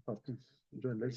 Kapattım. Böyle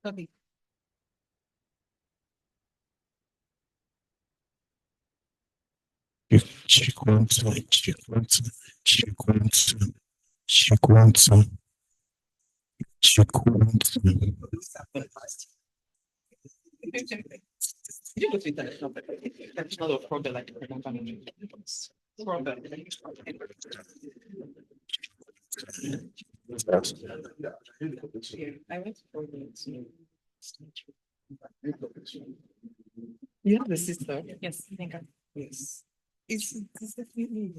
Okay. You go to international problem like problem. I went to problem to you have a sister? Yes, I think I yes. It's definitely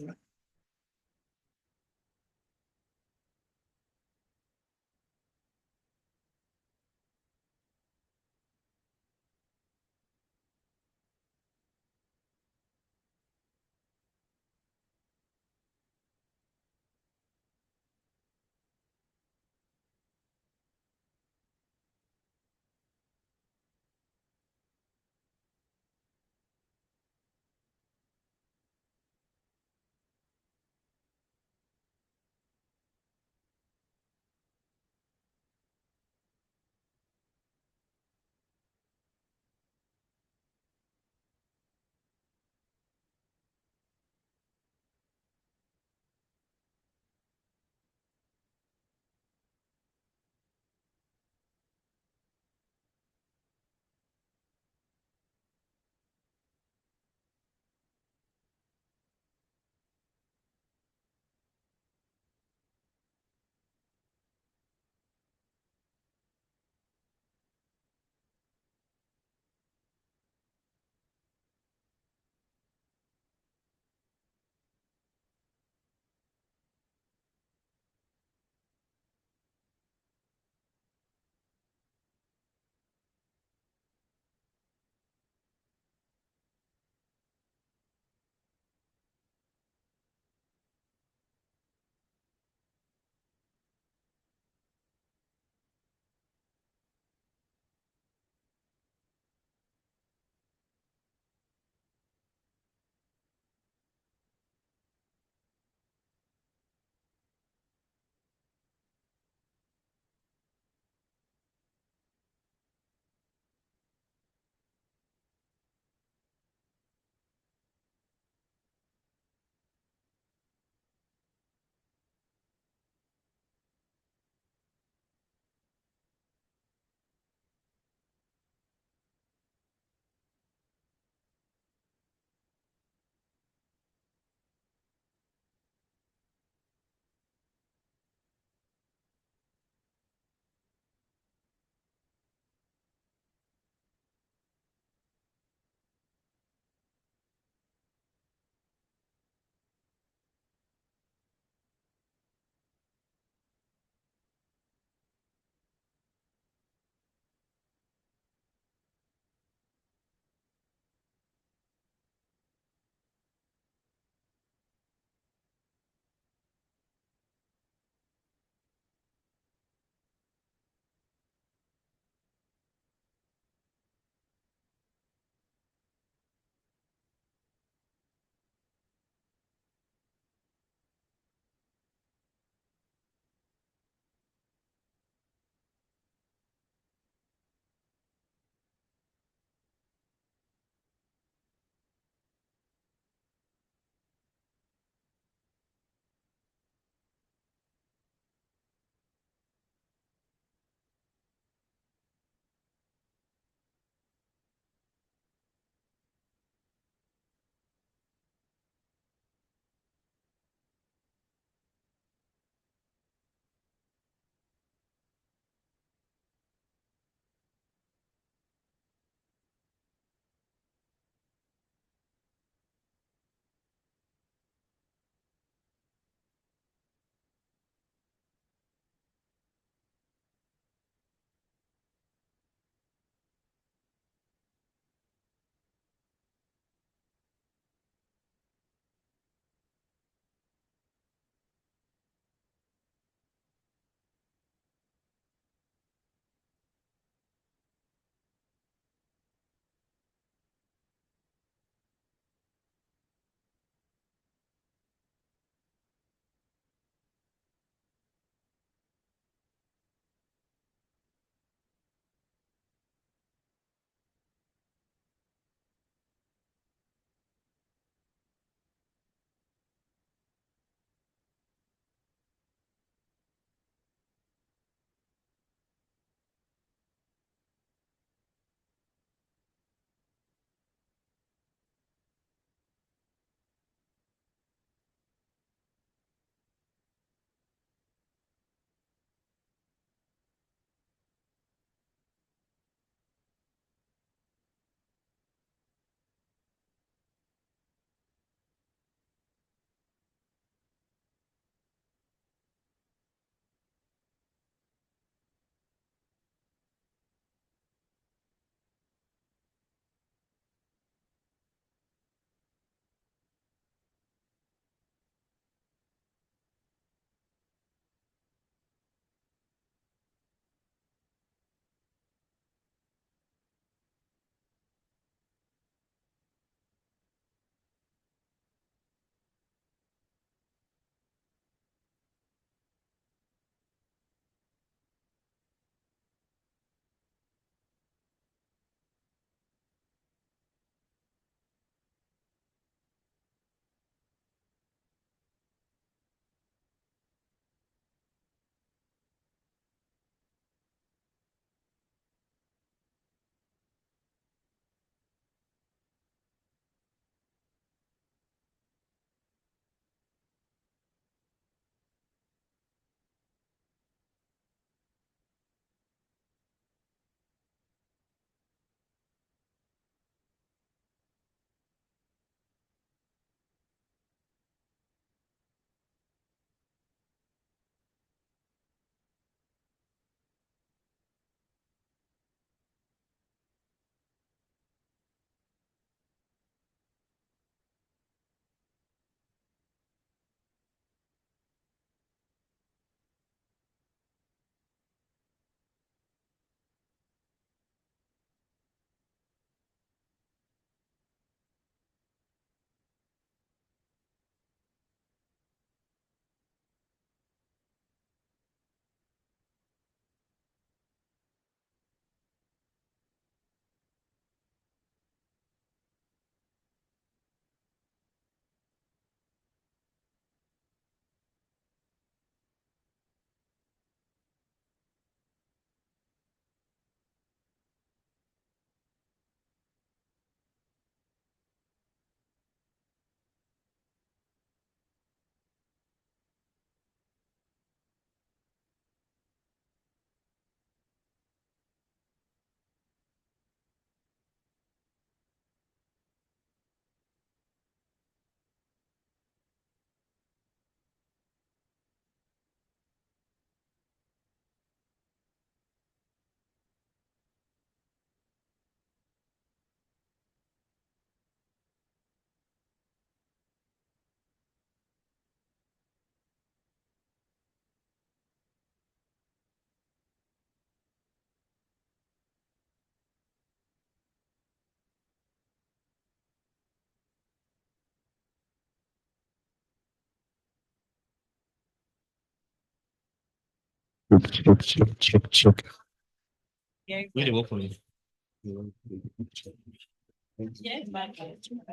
Yeah. Where they work for you?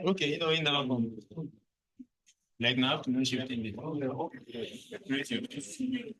Okay, in the like now afternoon shift in the great.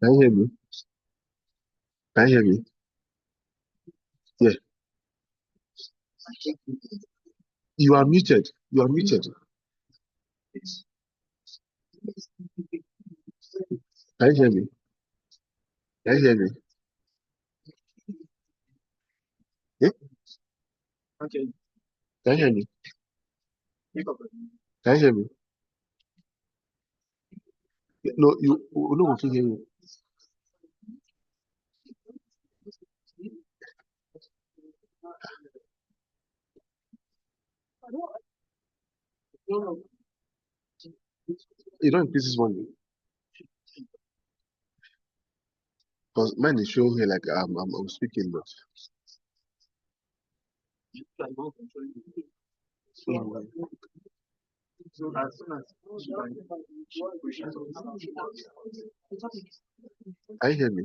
Can you hear me? Can you hear me? Yeah. You are muted. You are muted. Can you hear me? Can you hear me? Yeah? Can you hear me? Can you hear me? No, no one can hear you. You don't increase this one because mine is showing here like I'm speaking, but mm, can you hear me?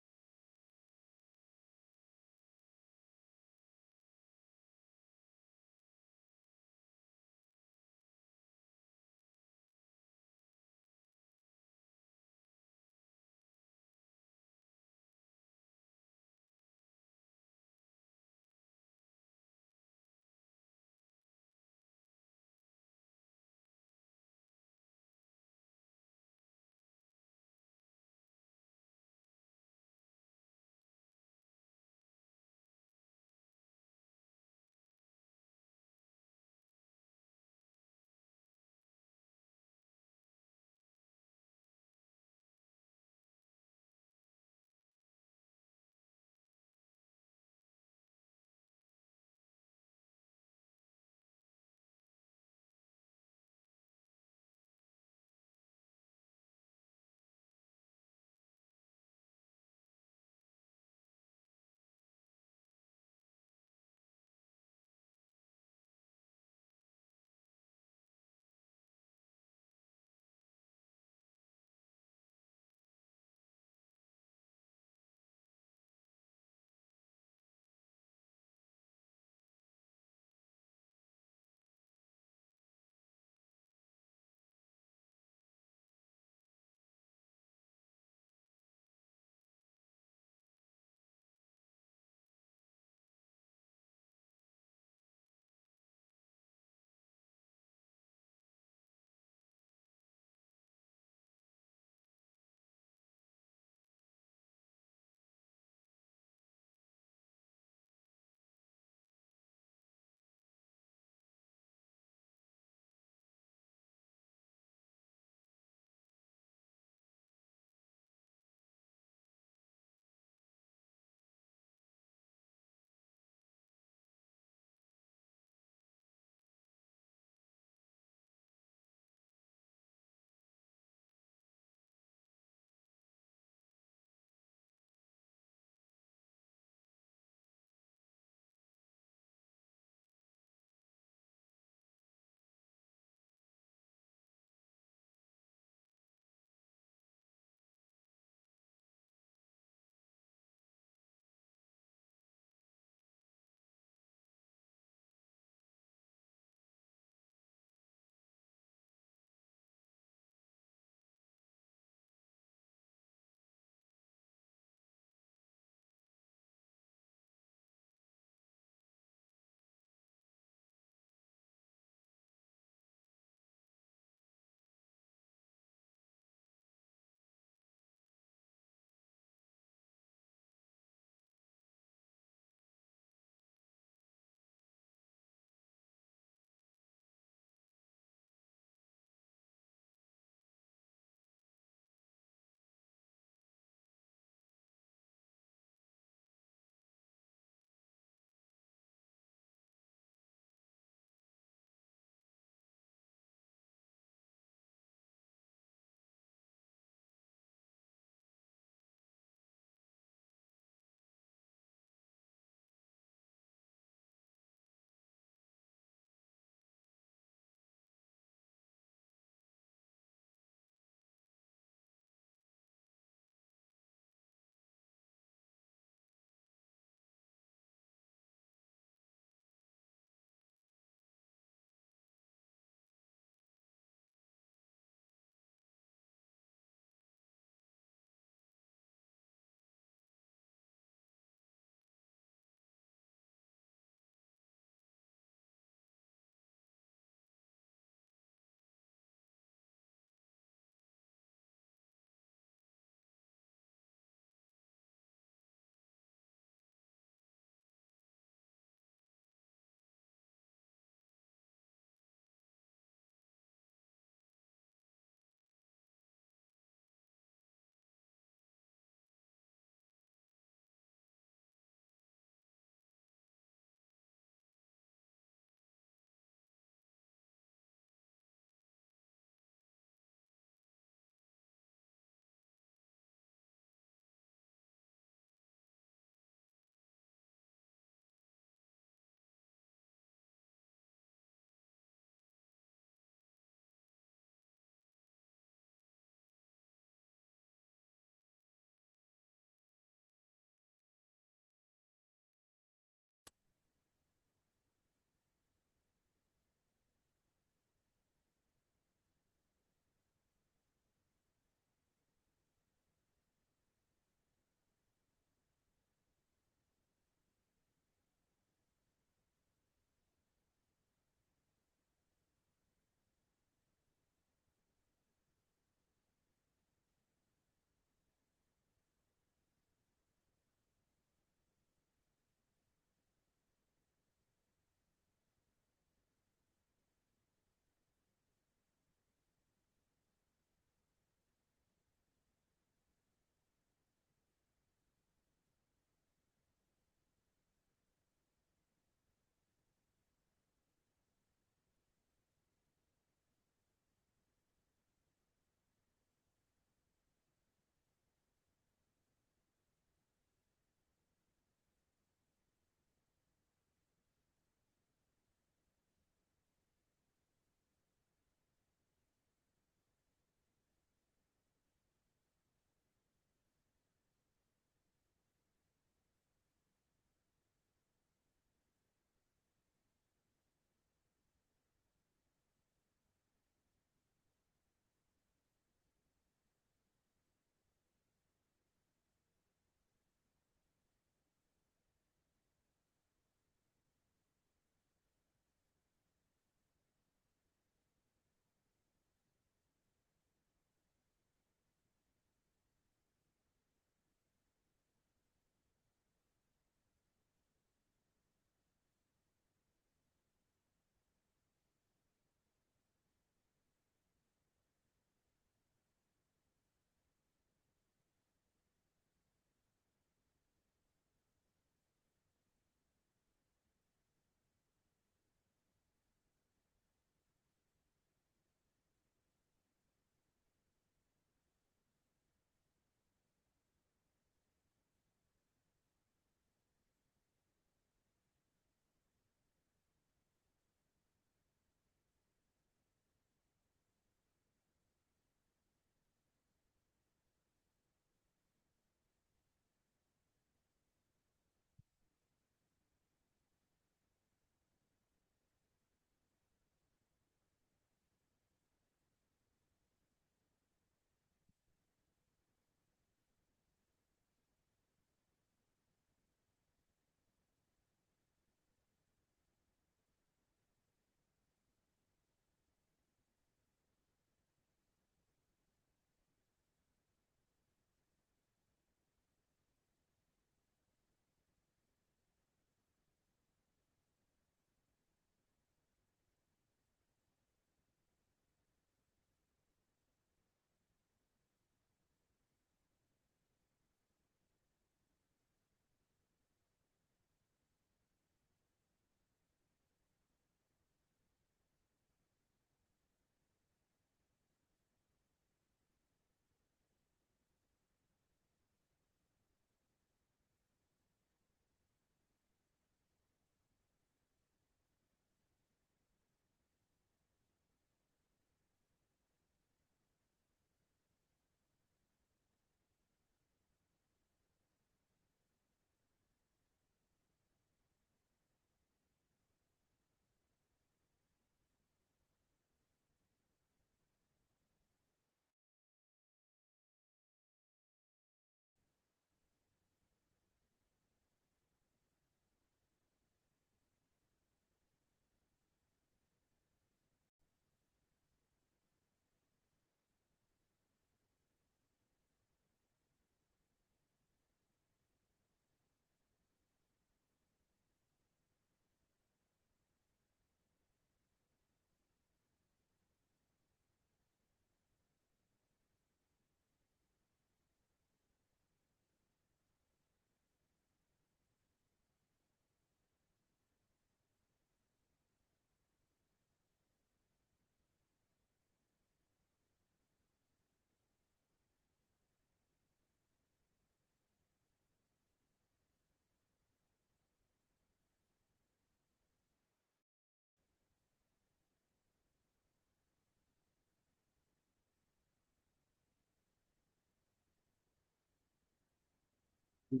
Oui,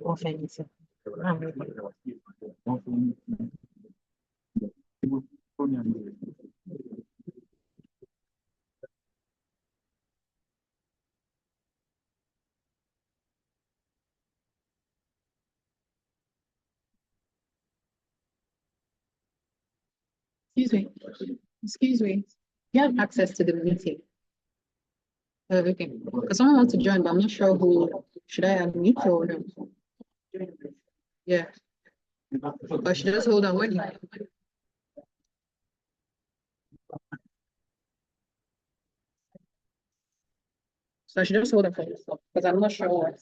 on fait ici. Ah, oui. Excuse me. Excuse me. You have access to the meeting. Okay. Because someone wants to join, but I'm not sure who. Should I unmute or no? Yeah. Or should I just hold on? What? So I should just hold on for this because I'm not sure what.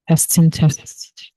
Testing, test.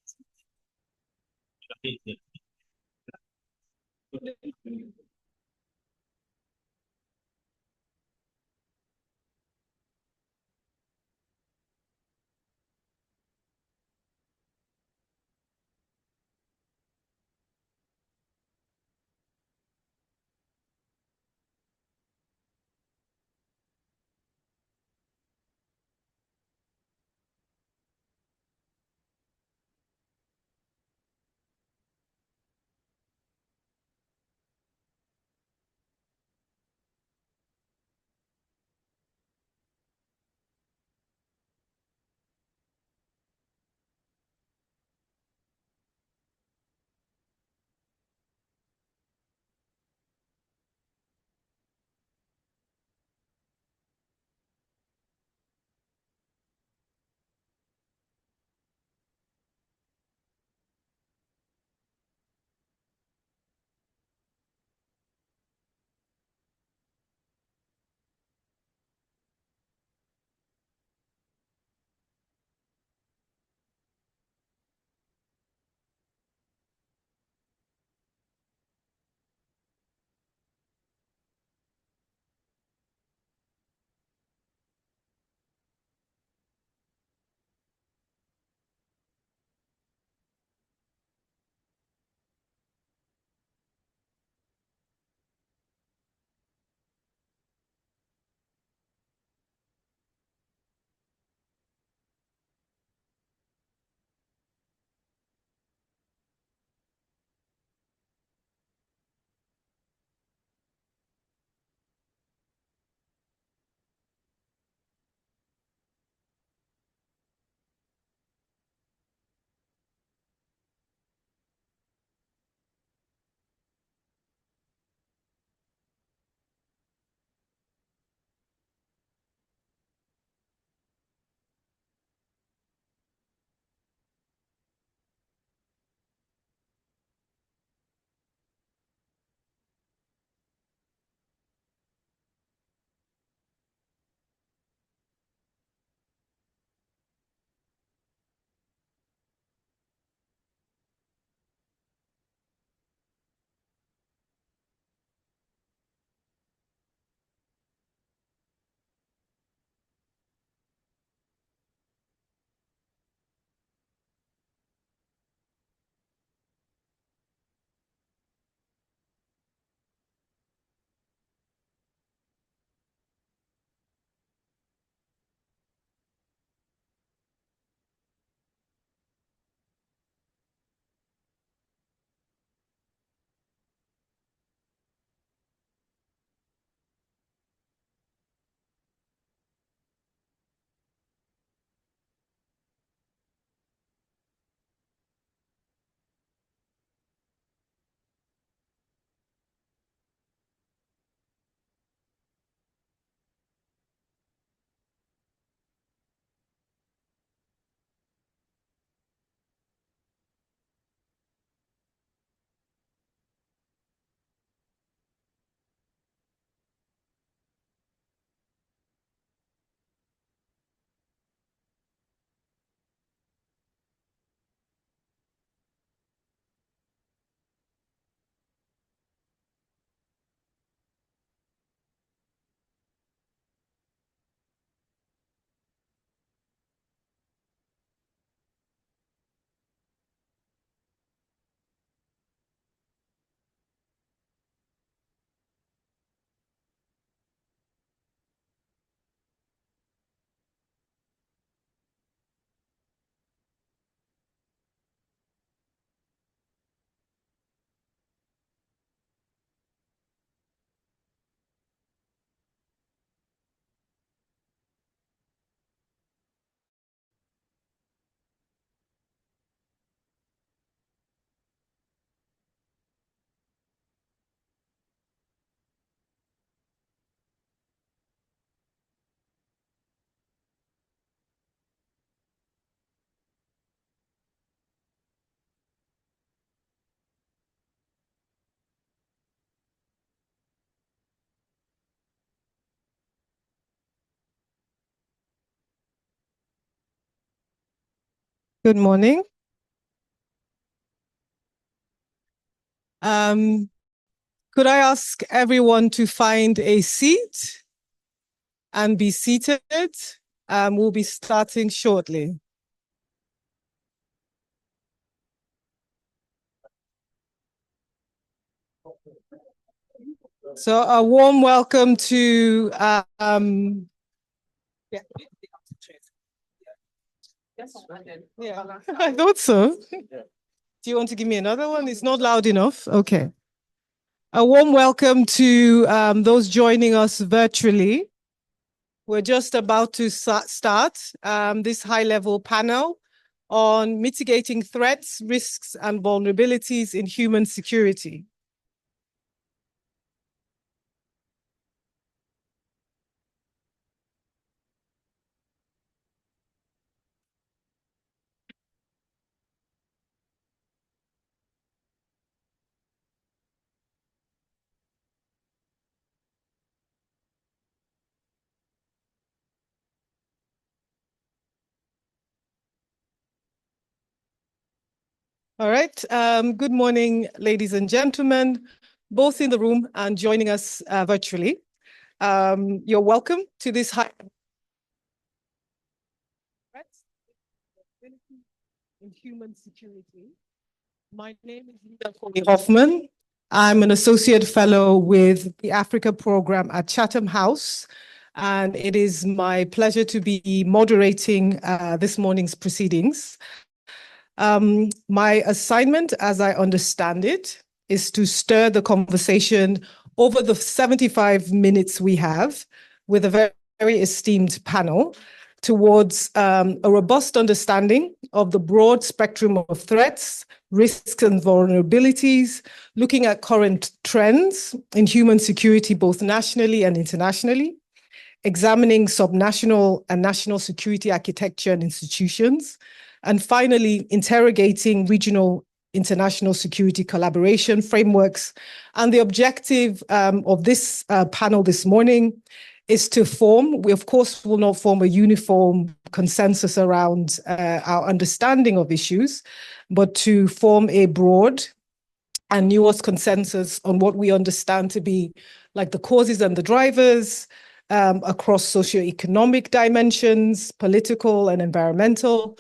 Good morning. Could I ask everyone to find a seat and be seated? We'll be starting shortly. So a warm welcome to yeah. Yeah, I thought so. Do you want to give me another one? It's not loud enough. Okay. A warm welcome to those joining us virtually. We're just about to start this high-level panel on mitigating threats, risks, and vulnerabilities in human security. All right. Good morning, ladies and gentlemen, both in the room and joining us virtually. You're welcome to this high in human security. My name is Lida Hoffman. I'm an associate fellow with the Africa program at Chatham House, and it is my pleasure to be moderating this morning's proceedings. My assignment, as I understand it, is to stir the conversation over the 75 minutes we have with a very esteemed panel towards a robust understanding of the broad spectrum of threats, risks, and vulnerabilities, looking at current trends in human security, both nationally and internationally, examining subnational and national security architecture and institutions, and finally, interrogating regional international security collaboration frameworks. And the objective of this panel this morning is to form, we of course will not form a uniform consensus around our understanding of issues, but to form a broad and nuanced consensus on what we understand to be like the causes and the drivers across socioeconomic dimensions, political and environmental.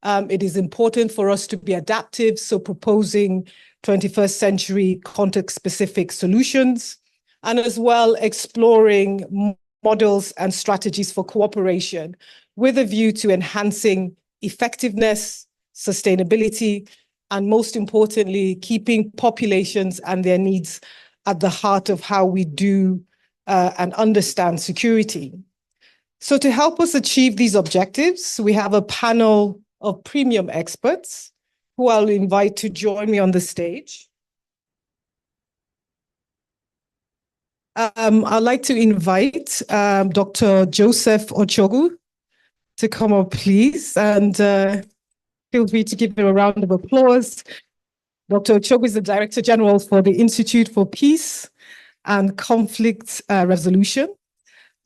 It is important for us to be adaptive, so proposing 21st century context-specific solutions, and as well exploring models and strategies for cooperation with a view to enhancing effectiveness, sustainability, and most importantly, keeping populations and their needs at the heart of how we do and understand security. So to help us achieve these objectives, we have a panel of premium experts who I'll invite to join me on the stage. I'd like to invite Dr. Joseph Ochogu to come up, please, and feel free to give him a round of applause. Dr. Ochogu is the Director General for the Institute for Peace and Conflict Resolution.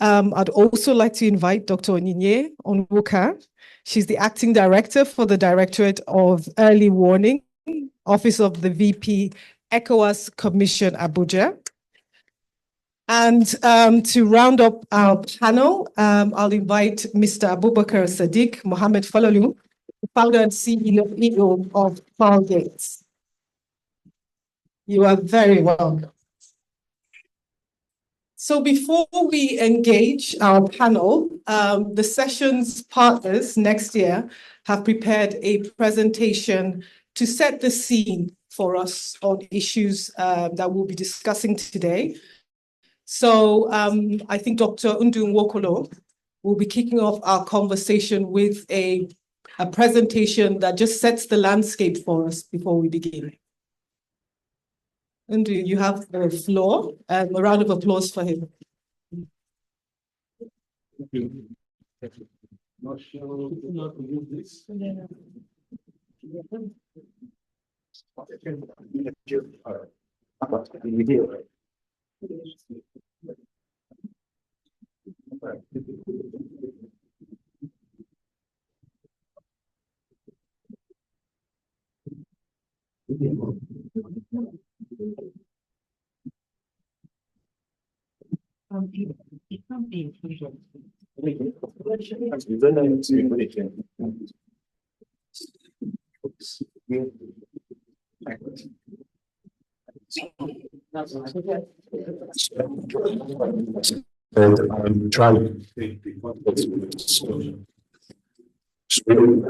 I'd also like to invite Dr. Onyinye Onwuka. She's the Acting Director for the Directorate of Early Warning, Office of the VP, ECOWAS Commission, Abuja. And to round up our panel, I'll invite Mr. Abubakar Sadiq Mohammed Falalu, founder and CEO of Pearl Gates. You are very welcome. So before we engage our panel, the session's partners next year have prepared a presentation to set the scene for us on issues that we'll be discussing today. So I think Dr. Undu Nwokolo will be kicking off our conversation with a presentation that just sets the landscape for us before we begin. Undu, you have the floor, and a round of applause for him. Not sure not to use this. And I'm trying to build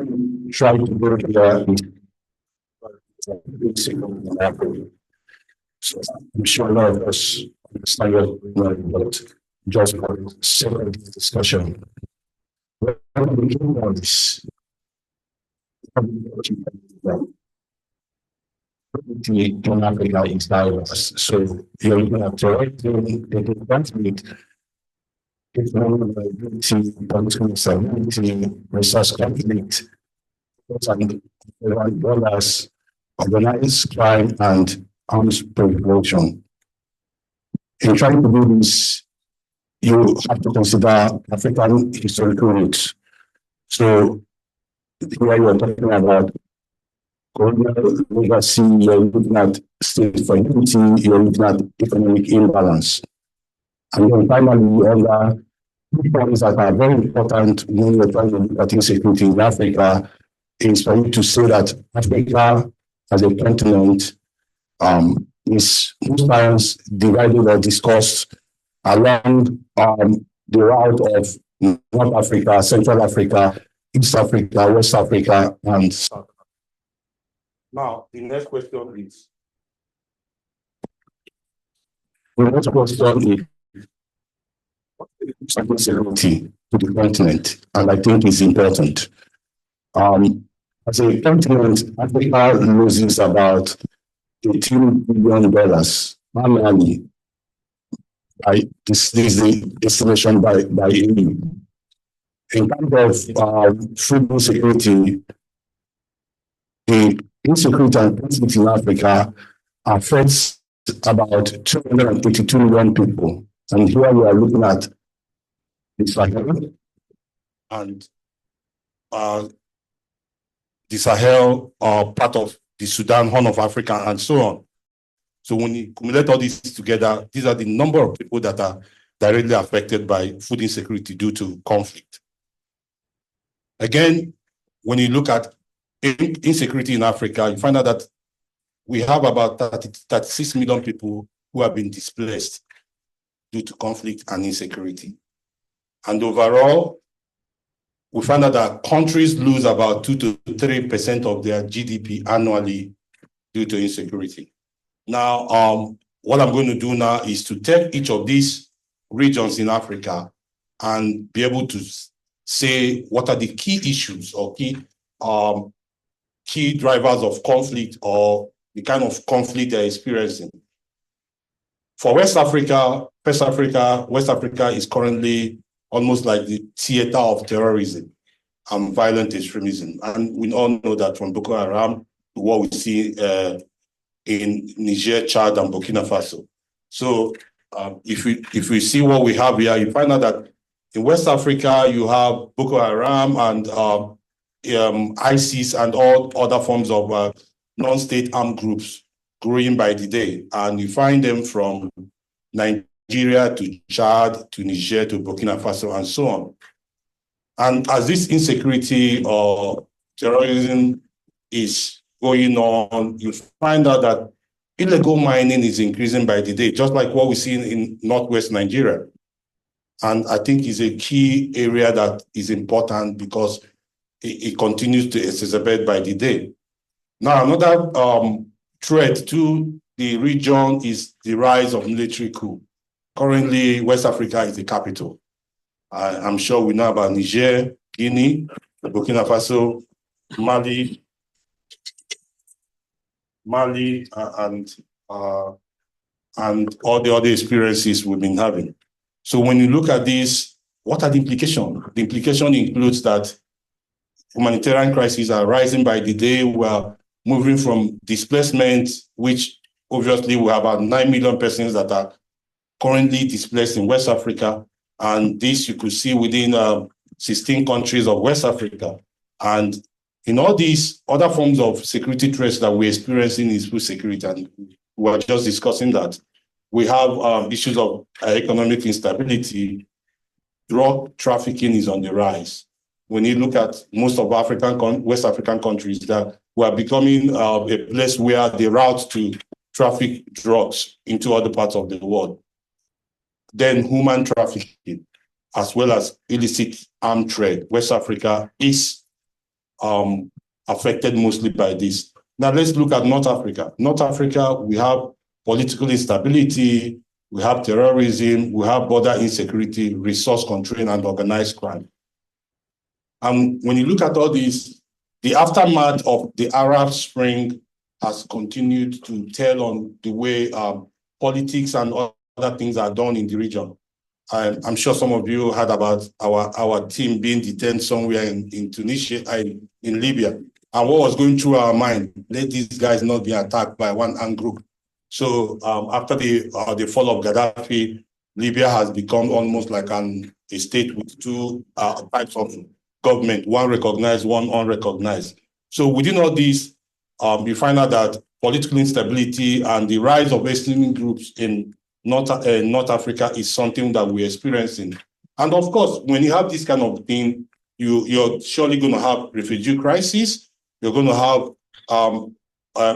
so I'm sure a lot of us understand what we're doing, but just for the sake of this discussion, Africa is diverse. So you're looking at the conflict, economic, political stability, resource conflict, and dollars, organized crime, and arms proliferation. In trying to do this, you have to consider African historical roots. So here you are talking about colonial legacy, you're looking at state fragility, you're looking at economic imbalance. And then finally, other points that are very important when you're trying to look at insecurity in Africa is for you to say that Africa as a continent is most divided or discussed along the route of North Africa, Central Africa, East Africa, West Africa, and South Africa. Now, the next question is, security to the continent, and I think it's important. As a continent, Africa loses about $18 billion annually. This is the estimation by EU. In terms of food insecurity, the insecurity and conflict in Africa affects about 282 million people. And here we are looking at the Sahel and the Sahel part of the Sudan, Horn of Africa, and so on. So when you accumulate all these together, these are the number of people that are directly affected by food insecurity due to conflict. Again, when you look at insecurity in Africa, you find out that we have about 36 million people who have been displaced due to conflict and insecurity. And overall, we find out that countries lose about 2 to 3% of their GDP annually due to insecurity. Now, what I'm going to do now is to take each of these regions in Africa and be able to say what are the key issues or key drivers of conflict or the kind of conflict they're experiencing. For West Africa is currently almost like the theater of terrorism and violent extremism. And we all know that from Boko Haram to what we see in Niger, Chad, and Burkina Faso. So if we see what we have here, you find out that in West Africa, you have Boko Haram and ISIS and all other forms of non-state armed groups growing by the day. And you find them from Nigeria to Chad to Niger to Burkina Faso and so on. And as this insecurity or terrorism is going on, you find out that illegal mining is increasing by the day, just like what we see in Northwest Nigeria. And I think it's a key area that is important because it continues to exacerbate by the day. Now, another threat to the region is the rise of military coup. Currently, West Africa is the capital. I'm sure we know about Niger, Guinea, Burkina Faso, Mali, and all the other experiences we've been having. So when you look at this, what are the implications? The implication includes that humanitarian crises are rising by the day. We're moving from displacement, which obviously we have about 9 million persons that are currently displaced in West Africa. And this you could see within 16 countries of West Africa. And in all these other forms of security threats that we're experiencing is food security, and we were just discussing that. We have issues of economic instability, drug trafficking is on the rise. When you look at most of West African countries, that we are becoming a place where they route to traffic drugs into other parts of the world. Then human trafficking, as well as illicit armed trade. West Africa is affected mostly by this. Now let's look at North Africa. North Africa, we have political instability, we have terrorism, we have border insecurity, resource control, and organized crime. And when you look at all these, the aftermath of the Arab Spring has continued to tell on the way politics and other things are done in the region. I'm sure some of you heard about our team being detained somewhere in Tunisia, in Libya. And what was going through our mind? Let these guys not be attacked by one armed group. So after the fall of Gaddafi, Libya has become almost like a state with two types of government, one recognized, one unrecognized. So within all this, you find out that political instability and the rise of extremist groups in North Africa is something that we're experiencing. And of course, when you have this kind of thing, you're surely going to have refugee crisis, you're going to have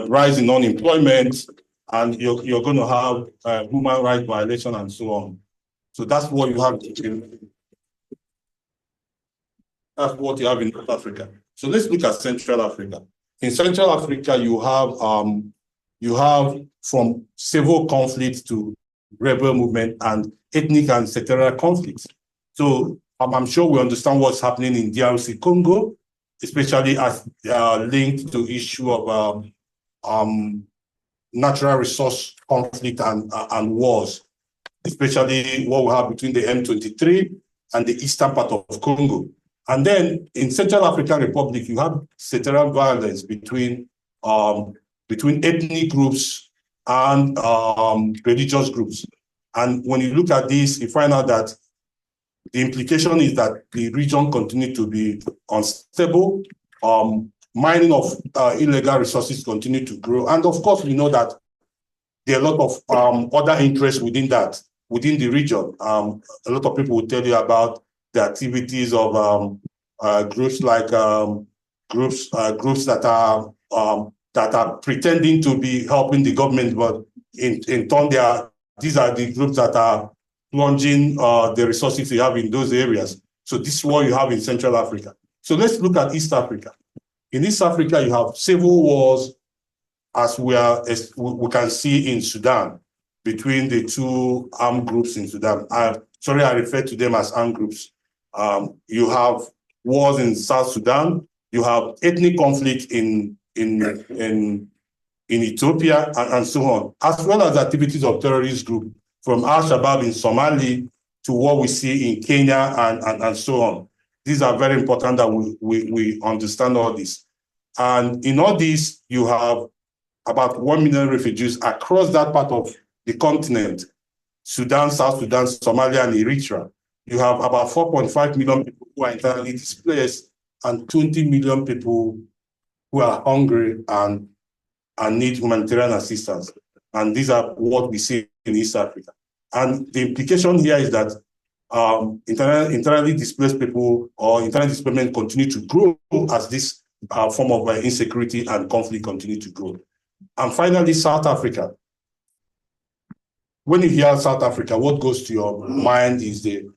rise in unemployment, and you're going to have human rights violation and so on. So that's what you have in North Africa. So let's look at Central Africa. In Central Africa, you have from civil conflicts to rebel movement and ethnic and sectarian conflicts. So I'm sure we understand what's happening in DRC Congo, especially as linked to issue of natural resource conflict and wars, especially what we have between the M23 and the eastern part of Congo. And then in Central African Republic, you have sectarian violence between ethnic groups and religious groups. And when you look at this, you find out that the implication is that the region continues to be unstable. Mining of illegal resources continue to grow. And of course, we know that there are a lot of other interests within the region. A lot of people will tell you about the activities of groups like groups that are pretending to be helping the government, but in turn these are the groups that are plunging the resources you have in those areas. So this is what you have in Central Africa. So let's look at East Africa. In East Africa, you have civil wars, as we can see in Sudan, between the two armed groups in Sudan. I refer to them as armed groups. You have wars in South Sudan. You have ethnic conflict in Ethiopia and so on, as well as activities of terrorist groups from Al-Shabaab in Somalia to what we see in Kenya and so on. These are very important that we understand all this. And in all this, you have about 1 million refugees across that part of the continent: Sudan, South Sudan, Somalia, and Eritrea. You have about 4.5 million people who are internally displaced and 20 million people who are hungry and need humanitarian assistance. And these are what we see in East Africa. And the implication here is that internally displaced people or internal displacement continue to grow as this form of insecurity and conflict continue to grow. And finally, South Africa. When you hear South Africa, what goes to your mind is the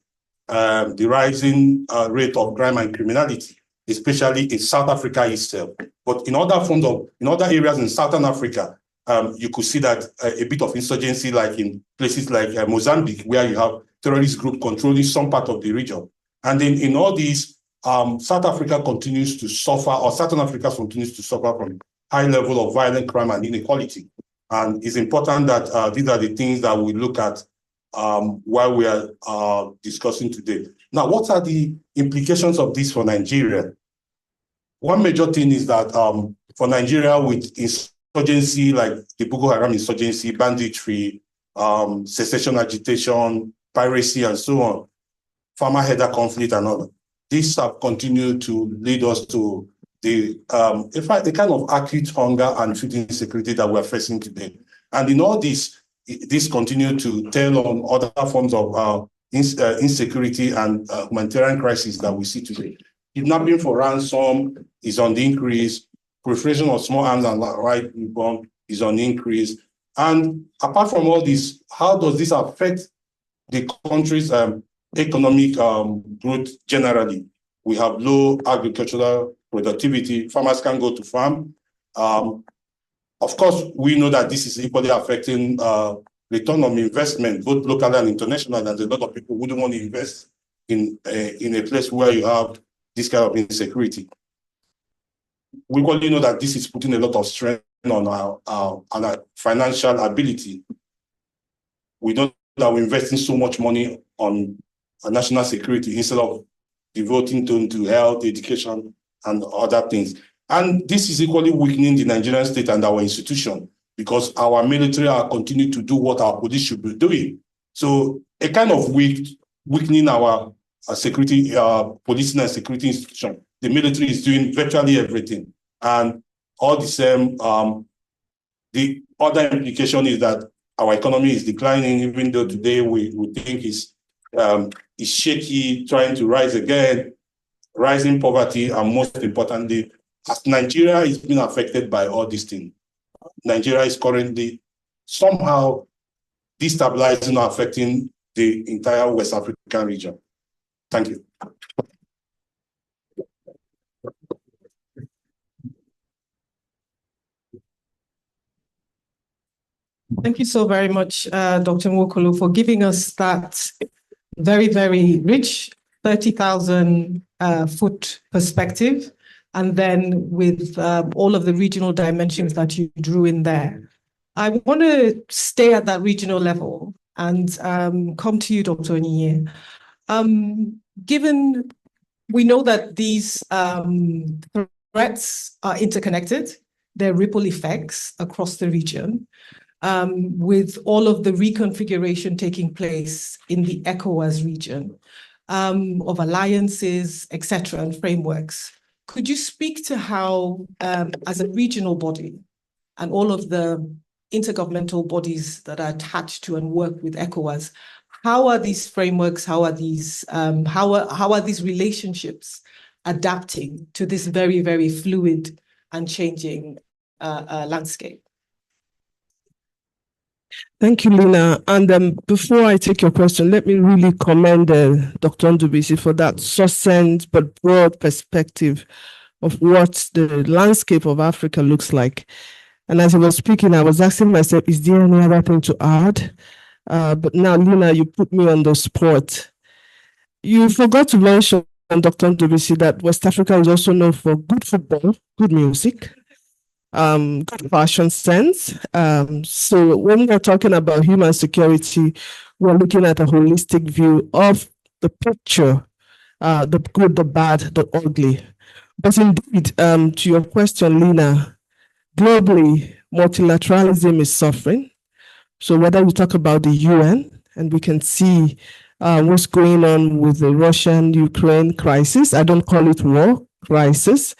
rising rate of crime and criminality, especially in South Africa itself. But in other areas in Southern Africa, you could see that a bit of insurgency, like in places like Mozambique, where you have terrorist group controlling some part of the region. And then in all these, South Africa continues to suffer, or Southern Africa continues to suffer from high level of violent crime and inequality. And it's important that these are the things that we look at while we are discussing today. Now, what are the implications of this for Nigeria? One major thing is that for Nigeria, with insurgency like the Boko Haram insurgency, banditry, secession agitation, piracy, and so on, farmer-herder conflict and all that, these have continued to lead us to the kind of acute hunger and food insecurity that we're facing today. And in all this continues to tell on other forms of insecurity and humanitarian crisis that we see today. Kidnapping for ransom is on the increase. Proliferation of small arms and light weapons is on the increase. And apart from all this, how does this affect the country's economic growth generally? We have low agricultural productivity. Farmers can't go to farm. Of course, we know that this is equally affecting return on investment, both local and international, and a lot of people wouldn't want to invest in a place where you have this kind of insecurity. We equally know that this is putting a lot of strain on our financial ability. We know that we're investing so much money on national security instead of devoting to health, education, and other things. And this is equally weakening the Nigerian state and our institution, because our military are continuing to do what our police should be doing. So a kind of weakening our security, policing and security institution. The military is doing virtually everything. And all the same, the other implication is that our economy is declining, even though today we think is shaky, trying to rise again, rising poverty, and most importantly, as Nigeria is being affected by all these things. Nigeria is currently somehow destabilizing or affecting the entire West African region. Thank you. Thank you so very much, Dr. Nwokolo, for giving us that very, very rich 30,000 foot perspective, and then with all of the regional dimensions that you drew in there. I want to stay at that regional level and come to you, Dr. Onyinye. Given we know that these threats are interconnected, there are ripple effects across the region, with all of the reconfiguration taking place in the ECOWAS region of alliances, etc., and frameworks. Could you speak to how, as a regional body, and all of the intergovernmental bodies that are attached to and work with ECOWAS, how are these frameworks, how are these relationships adapting to this very, very fluid and changing landscape? Thank you, Lina. And before I take your question, let me really commend Dr. Ndubisi for that succinct but broad perspective of what the landscape of Africa looks like. And as I was speaking, I was asking myself, is there any other thing to add? But now, Lina, you put me on the spot. You forgot to mention, Dr. Ndubisi, that West Africa is also known for good football, good music, good fashion sense. So when we're talking about human security, we're looking at a holistic view of the picture, the good, the bad, the ugly. But indeed, to your question, Lina, globally, multilateralism is suffering. So whether we talk about the UN, and we can see what's going on with the Russian-Ukraine crisis, I don't call it war, crisis.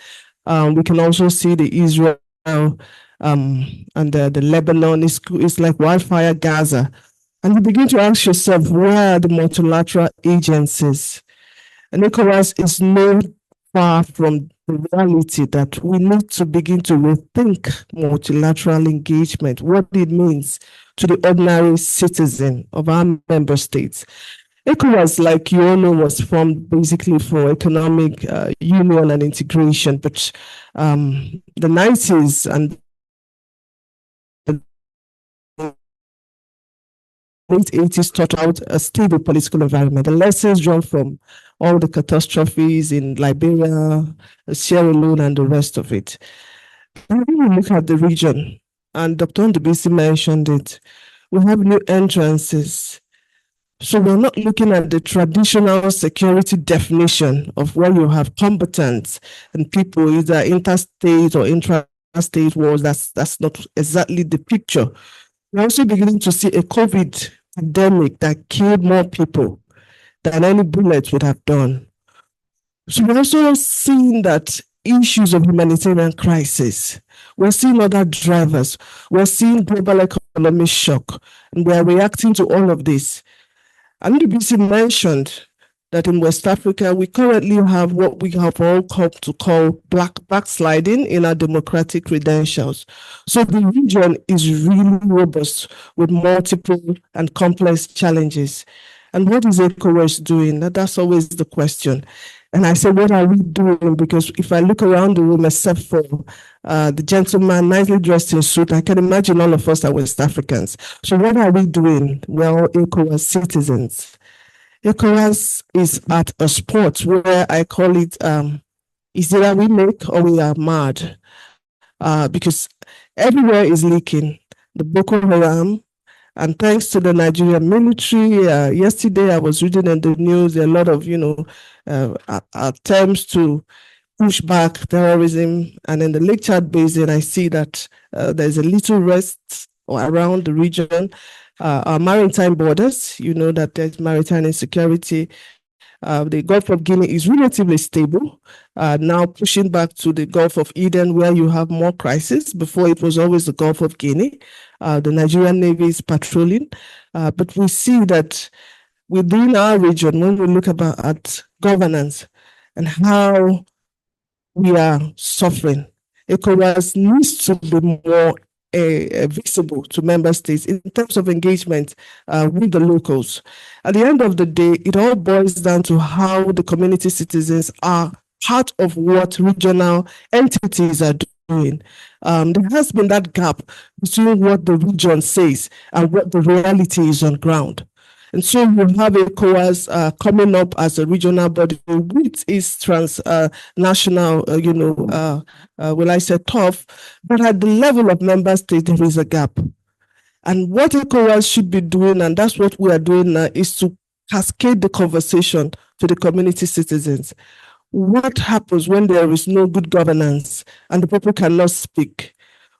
We can also see the Israel and the Lebanon is like wildfire, Gaza. And you begin to ask yourself, where are the multilateral agencies? And ECOWAS is no far from the reality that we need to begin to rethink multilateral engagement, what it means to the ordinary citizen of our member states. ECOWAS, like you all know, was formed basically for economic union and integration, but the 90s and late 80s taught out a stable political environment. The lessons drawn from all the catastrophes in Liberia, Sierra Leone, and the rest of it. When we look at the region, and Dr. Ndubisi mentioned it, we have new entrances. So we're not looking at the traditional security definition of where you have combatants and people, either interstate or intrastate wars. That's not exactly the picture. We're also beginning to see a COVID pandemic that killed more people than any bullet would have done. So we're also seeing that issues of humanitarian crisis. We're seeing other drivers. We're seeing global economic shock, and we're reacting to all of this. And DBC mentioned that in West Africa, we currently have what we have all come to call backsliding in our democratic credentials. So the region is really robust with multiple and complex challenges. And what is ECOWAS doing? That's always the question. And I say, what are we doing? Because if I look around the room, except for the gentleman nicely dressed in suit, I can imagine all of us are West Africans. So what are we doing? Well, ECOWAS citizens. ECOWAS is at a spot where I call it, is either we make or we are mad. Because everywhere is leaking. The Boko Haram, and thanks to the Nigerian military, yesterday I was reading in the news a lot of, attempts to push back terrorism. And in the Lake Chad Basin, I see that there's a little rest around the region. Our maritime borders, you know that there's maritime insecurity. The Gulf of Guinea is relatively stable, now pushing back to the Gulf of Eden where you have more crisis. Before it was always the Gulf of Guinea. The Nigerian Navy is patrolling, but we see that within our region, when we look at governance and how we are suffering, ECOWAS needs to be more visible to member states in terms of engagement with the locals. At the end of the day, it all boils down to how the community citizens are part of what regional entities are doing. There has been that gap between what the region says and what the reality is on ground. And so you have ECOWAS coming up as a regional body with its transnational, will I say tough, but at the level of member states, there is a gap. And what ECOWAS should be doing, and that's what we are doing now, is to cascade the conversation to the community citizens. What happens when there is no good governance and the people cannot speak?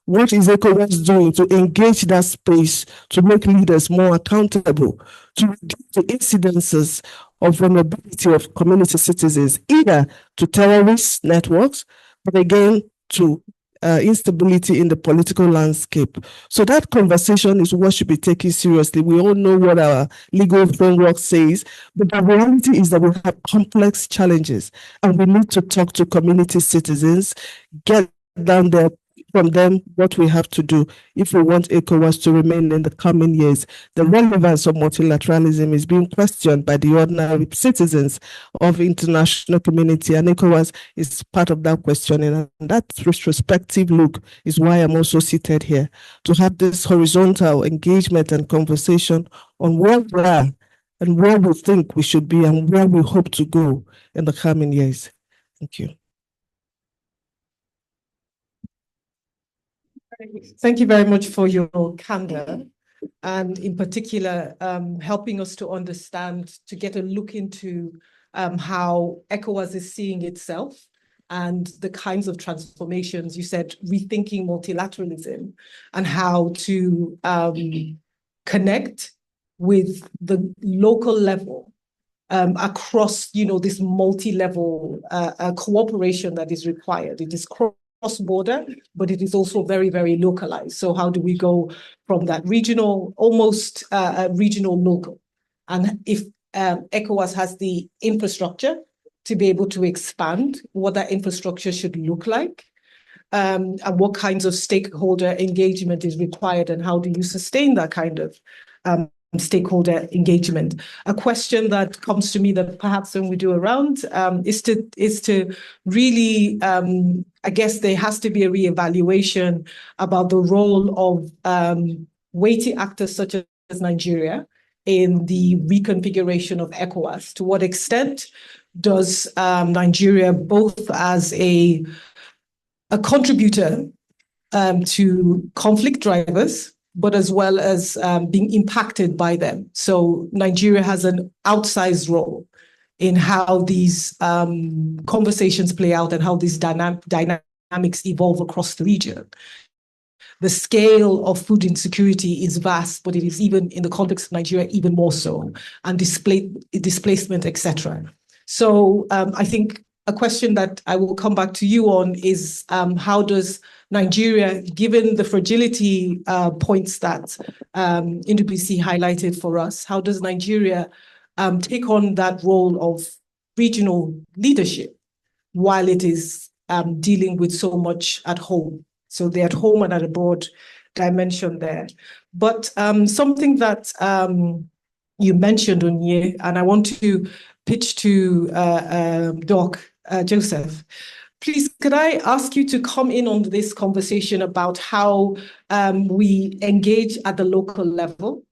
What is ECOWAS doing to engage that space to make leaders more accountable, to reduce the incidences of vulnerability of community citizens, either to terrorist networks, but again, to instability in the political landscape? So that conversation is what should be taken seriously. We all know what our legal framework says, but the reality is that we have complex challenges and we need to talk to community citizens, get down there from them what we have to do if we want ECOWAS to remain in the coming years. The relevance of multilateralism is being questioned by the ordinary citizens of international community, and ECOWAS is part of that questioning. And that retrospective look is why I'm also seated here, to have this horizontal engagement and conversation on where we are and where we think we should be and where we hope to go in the coming years. Thank you. Thank you very much for your candor, and in particular, helping us to understand, to get a look into how ECOWAS is seeing itself and the kinds of transformations. You said rethinking multilateralism and how to connect with the local level across, this multi-level cooperation that is required. It is cross-border, but it is also very, very localized. So how do we go from that regional, almost regional local? And if ECOWAS has the infrastructure to be able to expand, what that infrastructure should look like, and what kinds of stakeholder engagement is required, and how do you sustain that kind of stakeholder engagement? A question that comes to me that perhaps when we do a round is to really, I guess there has to be a reevaluation about the role of weighty actors such as Nigeria in the reconfiguration of ECOWAS. To what extent does Nigeria, both as a contributor to conflict drivers, but as well as being impacted by them? So Nigeria has an outsized role in how these conversations play out and how these dynamics evolve across the region. The scale of food insecurity is vast, but it is, even in the context of Nigeria, even more so, and displacement, etc. So I think a question that I will come back to you on is how does Nigeria, given the fragility points that NDBC highlighted for us, how does Nigeria take on that role of regional leadership while it is dealing with so much at home. So the at home and at abroad dimension there. But something that you mentioned, Onye, and I want to pitch to Doc Joseph. Please, could I ask you to come in on this conversation about how we engage at the local level,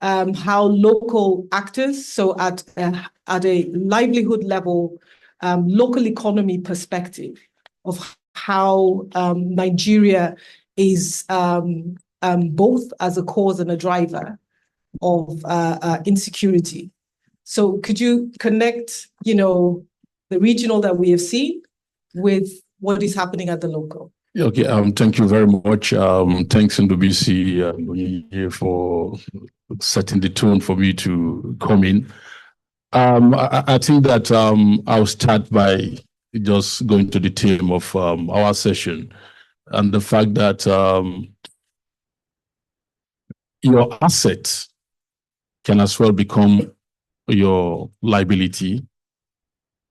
how local actors, so at a livelihood level, local economy perspective of how Nigeria is both as a cause and a driver of insecurity. So could you connect, the regional that we have seen with what is happening at the local? Okay, thank you very much. Thanks, NWC, for setting the tone for me to come in. I think that I'll start by just going to the theme of our session and the fact that your asset can as well become your liability.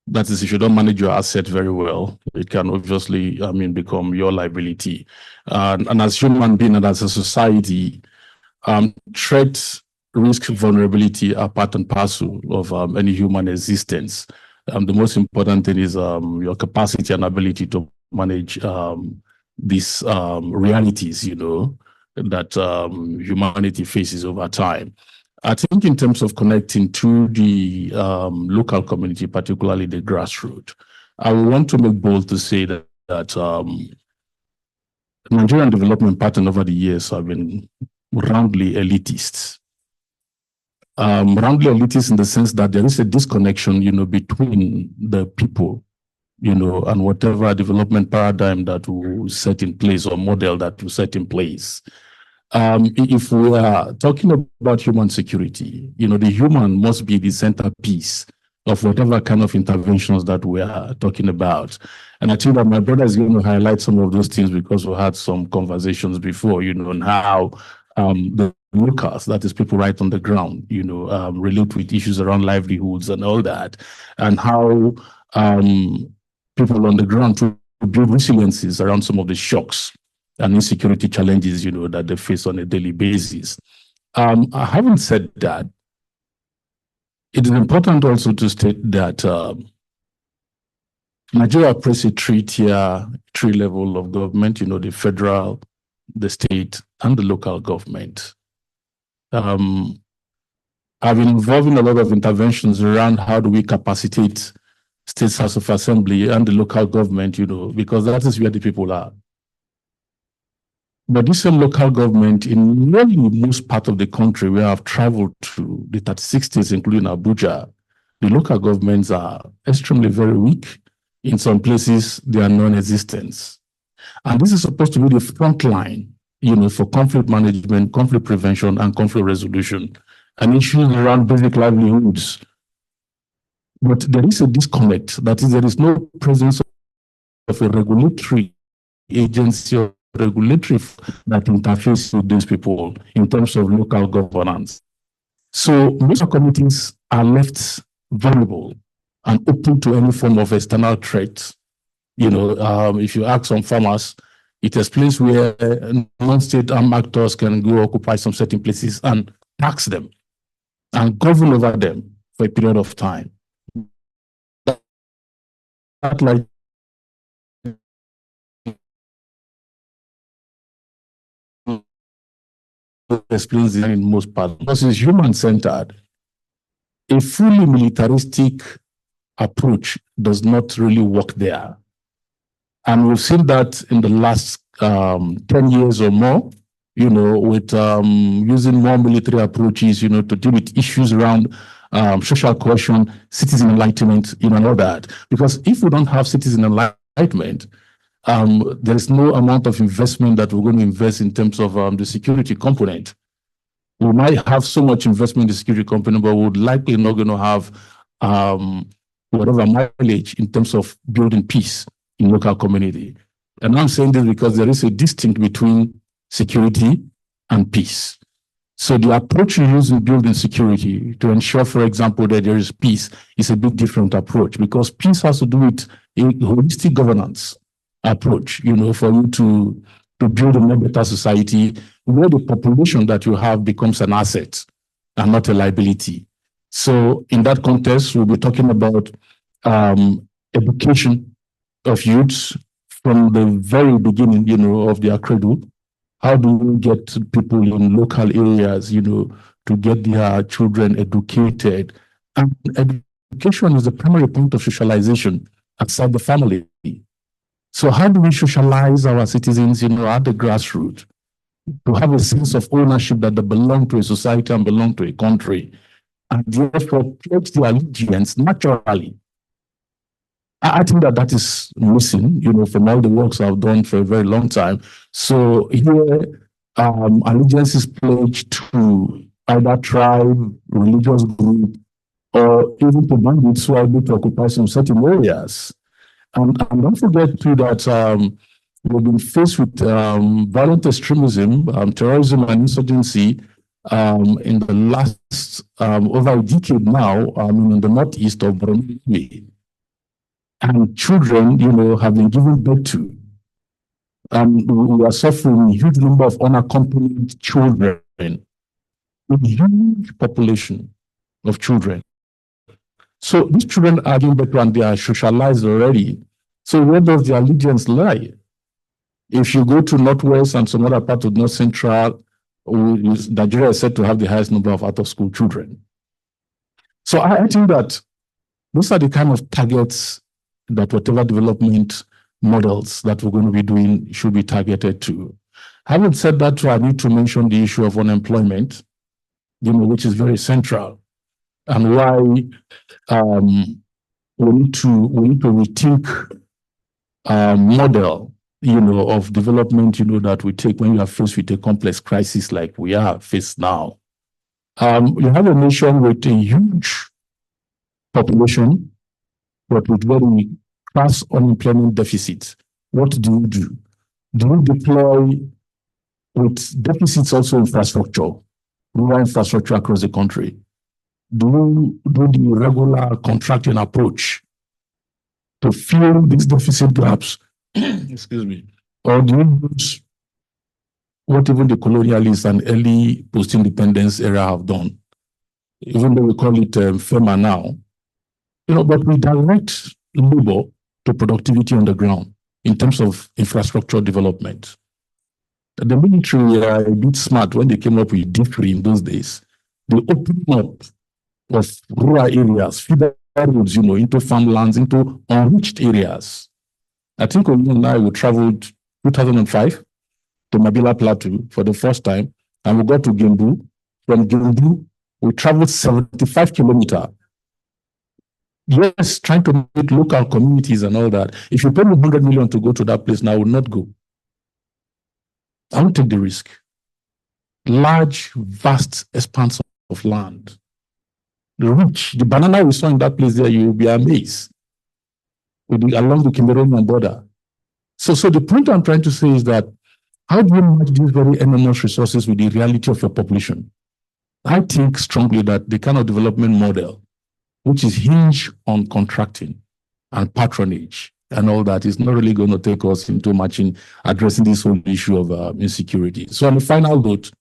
That is, if you don't manage your asset very well, it can obviously, become your liability. And as human beings and as a society, threat, risk, vulnerability are part and parcel of any human existence. The most important thing is your capacity and ability to manage these realities, that humanity faces over time. I think in terms of connecting to the local community, particularly the grassroots, I want to make bold to say that Nigerian development pattern over the years have been roundly elitist. Roundly elitist in the sense that there is a disconnection, between the people, and whatever development paradigm that we set in place or model that we set in place. If we are talking about human security, the human must be the centerpiece of whatever kind of interventions that we are talking about. And I think that my brother is going to highlight some of those things because we had some conversations before, on how the locals, that is people right on the ground, relate with issues around livelihoods and all that, and how people on the ground to build resiliences around some of the shocks and insecurity challenges, that they face on a daily basis. Having said that, it is important also to state that Nigeria operates a three-tier, three-level of government, the federal, the state, and the local government. I've been involved in a lot of interventions around how do we capacitate States House of Assembly and the local government, because that is where the people are. But this same local government in nearly most part of the country where I've traveled to, the 36 states, including Abuja, the local governments are extremely very weak. In some places, they are non-existent. And this is supposed to be the front line, for conflict management, conflict prevention, and conflict resolution, and issues around basic livelihoods. But there is a disconnect. That is, there is no presence of a regulatory agency or regulatory that interfaces with these people in terms of local governance. So most communities are left vulnerable and open to any form of external threat. If you ask some farmers, it is a place where non-state armed actors can go occupy some certain places and tax them and govern over them for a period of time. That like explains it in most parts. Because it's human-centered. A fully militaristic approach does not really work there. And we've seen that in the last 10 years or more, with using more military approaches, to deal with issues around social cohesion, citizen enlightenment, and all that. Because if we don't have citizen enlightenment, there is no amount of investment that we're going to invest in terms of the security component. We might have so much investment in the security component, but we're likely not going to have whatever mileage in terms of building peace in local community. And I'm saying this because there is a distinction between security and peace. So the approach you use in building security to ensure, for example, that there is peace is a bit different approach, because peace has to do with a holistic governance approach, for you to build a more better society where the population that you have becomes an asset and not a liability. So in that context, we'll be talking about education of youths from the very beginning, of their cradle. How do we get people in local areas, to get their children educated? And education is the primary point of socialization outside the family. So how do we socialize our citizens, at the grassroots, to have a sense of ownership that they belong to a society and belong to a country, and therefore pledge their allegiance naturally? I think that is missing, from all the works I've done for a very long time. So here, allegiance is pledged to either tribe, religious group, or even to bandits who are able to occupy some certain areas. And don't forget too that we've been faced with violent extremism, terrorism, and insurgency in the last over a decade now in the northeast of Burundi. And children, have been given birth to. We are suffering a huge number of unaccompanied children, a huge population of children. So these children are given birth to and they are socialized already. So where does the allegiance lie? If you go to Northwest and some other part of North Central, Nigeria is said to have the highest number of out-of-school children. So I think that those are the kind of targets that whatever development models that we're going to be doing should be targeted to. Having said that, I need to mention the issue of unemployment, which is very central, and why we need to rethink model, of development, that we take when you are faced with a complex crisis like we are faced now. You have a nation with a huge population, but with very crass unemployment deficits. What do you do? Do you deploy with deficits also infrastructure, rural infrastructure across the country? Do you do the regular contracting approach to fill these deficit gaps? Excuse me. Or do you use what even the colonialists and early post-independence era have done? Even though we call it FEMA now, but we direct labor to productivity on the ground in terms of infrastructure development. The military were a bit smart when they came up with D3 in those days. They opened up of rural areas, feeder roads, into farmlands, into unreached areas. I think when you and I traveled 2005 to Mabila Plateau for the first time, and we got to Gembu. From Gembu, we traveled 75 kilometers. Yes, trying to make local communities and all that. If you pay me 100 million to go to that place now, I will not go. I won't take the risk. Large, vast expanse of land. The rich, the banana we saw in that place there, you will be amazed. Along the Cameroonian border. So the point I'm trying to say is that how do you match these very enormous resources with the reality of your population? I think strongly that the kind of development model which is hinged on contracting and patronage and all that, is not really going to take us into much in addressing this whole issue of insecurity. So on the final note,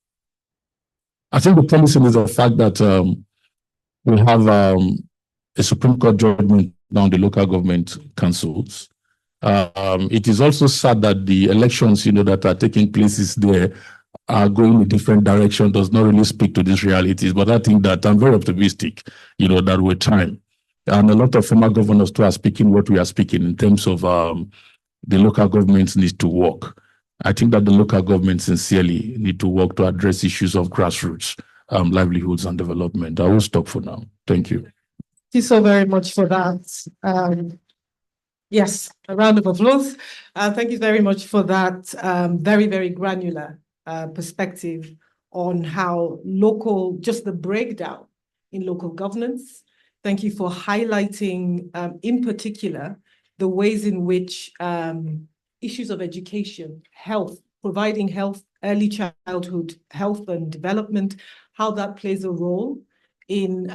I think the promising is the fact that we have a Supreme Court judgment now on the local government councils. It is also sad that the elections, that are taking places there are going a different direction, does not really speak to these realities. But I think that I'm very optimistic, that with time. And a lot of former governors too are speaking what we are speaking in terms of the local governments need to work. I think that the local governments sincerely need to work to address issues of grassroots, livelihoods and development. I will stop for now. Thank you. Thank you so very much for that. Yes, a round of applause. Thank you very much for that very, very granular perspective on how just the breakdown in local governance. Thank you for highlighting, in particular, the ways in which issues of education, health, providing health, early childhood health and development, how that plays a role in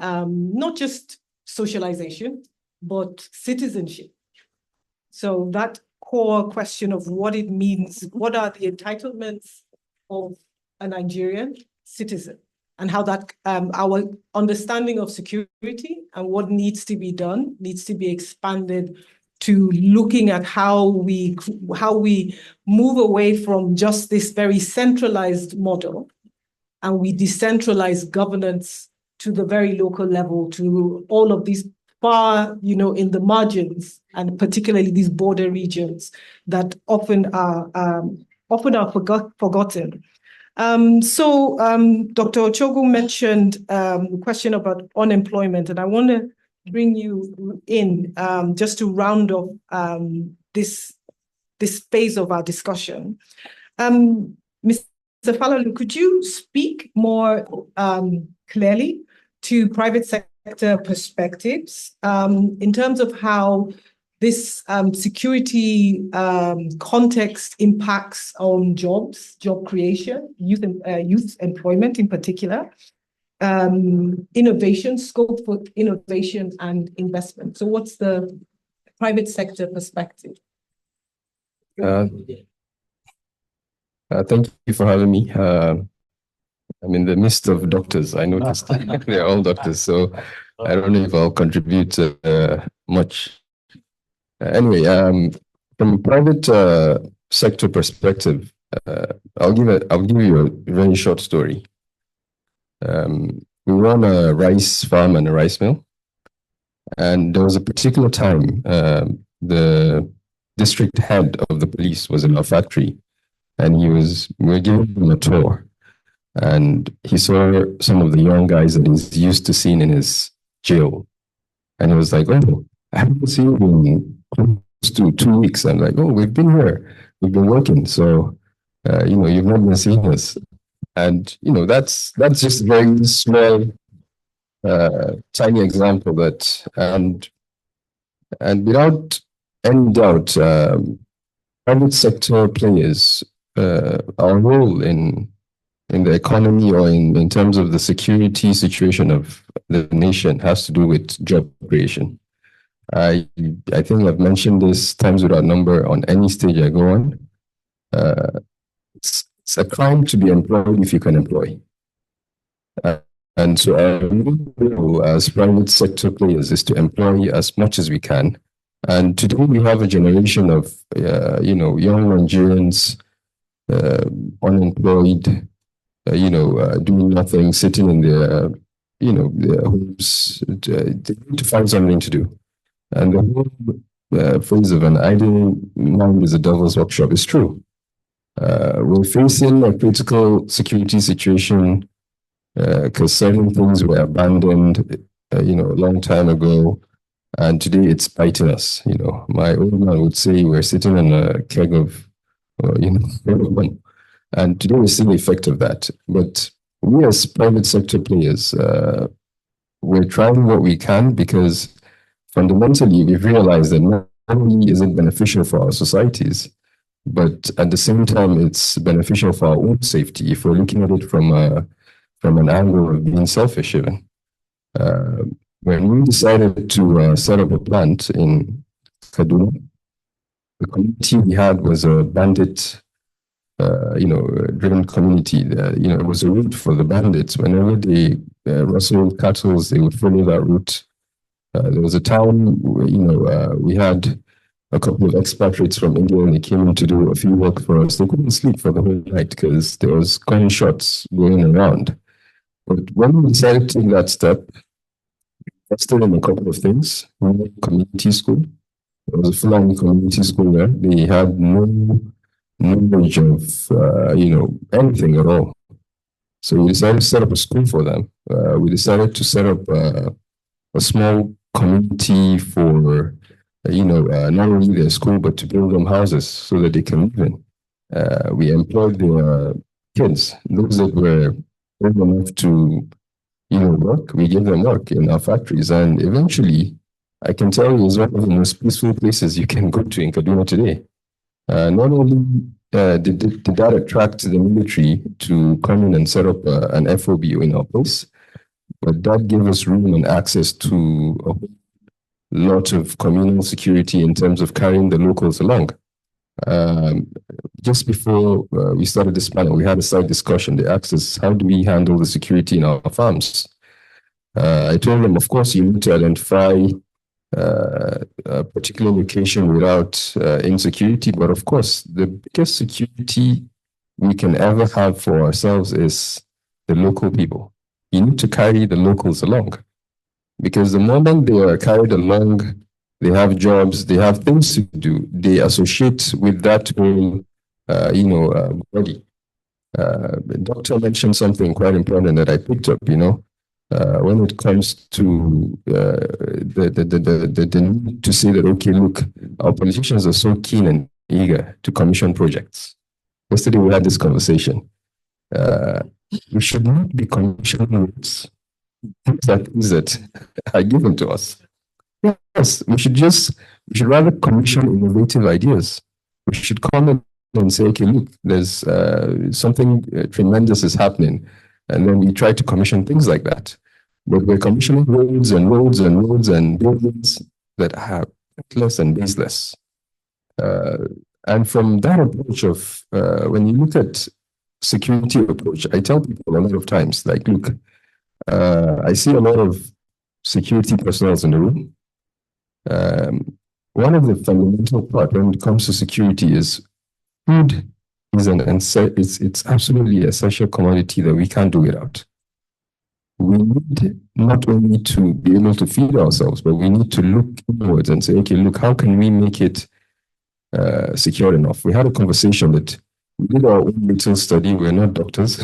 not just socialization, but citizenship. So that core question of what it means, what are the entitlements of a Nigerian citizen, and how that our understanding of security and what needs to be done needs to be expanded to looking at how we move away from just this very centralized model, and we decentralize governance to the very local level, to all of these far, in the margins, and particularly these border regions that often are forgotten. Dr. Ochogu mentioned the question about unemployment, and I want to bring you in just to round off this phase of our discussion. Mr. Falalu, could you speak more clearly to private sector perspectives in terms of how this security context impacts on jobs, job creation, youth employment in particular, innovation, scope for innovation and investment? So what's the private sector perspective? Thank you for having me. I'm in the midst of doctors. I noticed they're all doctors, so I don't know if I'll contribute much. Anyway, from a private sector perspective, I'll give you a very short story. We run a rice farm and a rice mill, and there was a particular time the district head of the police was in our factory, and we were giving him a tour, and he saw some of the young guys that he's used to seeing in his jail, and he was like, "Oh, I haven't seen you in close to 2 weeks." I'm like, "Oh, we've been here, we've been working, so you've not been seeing us." And that's just a very small, tiny example that, and without any doubt, private sector players, our role in the economy or in terms of the security situation of the nation has to do with job creation. I think I've mentioned this times without number on any stage I go on. It's a crime to be employed if you can employ. And so our role as private sector players is to employ as much as we can. And today we have a generation of young Nigerians unemployed, doing nothing, sitting in their their homes. They need to find something to do. And the whole phrase of an idle mind is a devil's workshop is true. We're facing a critical security situation because certain things were abandoned, a long time ago, and today it's biting us. My old man would say we're sitting on a keg of, and today we see the effect of that. But we as private sector players, we're trying what we can because fundamentally we've realized that not only is it beneficial for our societies, but at the same time it's beneficial for our own safety if we're looking at it from an angle of being selfish even. When we decided to set up a plant in Kaduna, the community we had was a bandit driven community. It was a route for the bandits. Whenever they rustled cattle, they would follow that route. There was a town, we had a couple of expatriates from India, and they came in to do a few work for us. They couldn't sleep for the whole night because there was gunshots going around. But when we decided to take that step, we invested in a couple of things. We had a community school. There was a Fulani community school there. They had no knowledge of anything at all. So we decided to set up a school for them. We decided to set up a small community for not only their school but to build them houses so that they can live in. We employed their kids, those that were old enough to work. We gave them work in our factories, and eventually, I can tell you, it's one of the most peaceful places you can go to in Kaduna today. Not only did that attract the military to come in and set up an FOB in our place? But that gave us room and access to a lot of communal security in terms of carrying the locals along. Just before we started this panel, we had a side discussion. They asked us, how do we handle the security in our farms? I told them, of course, you need to identify a particular location without insecurity, but of course, the biggest security we can ever have for ourselves is the local people. You need to carry the locals along, because the moment they are carried along, they have jobs, they have things to do, they associate with that whole, body. The doctor mentioned something quite important that I picked up, when it comes to the need to say that, okay, look, our politicians are so keen and eager to commission projects. Yesterday we had this conversation. We should not be commissioning routes. Things that are given to us. Yes, we should rather commission innovative ideas. We should come in and say, okay, look, there's something tremendous is happening. And then we try to commission things like that. But we're commissioning roads and roads and roads and buildings that are pointless and baseless. And from that approach of, when you look at security approach, I tell people a lot of times, like, look, I see a lot of security personnel in the room. One of the fundamental part when it comes to security is food is it's absolutely essential commodity that we can't do without. We need not only to be able to feed ourselves, but we need to look inwards and say, okay, look, how can we make it secure enough? We had a conversation that we did our own little study. We're not doctors.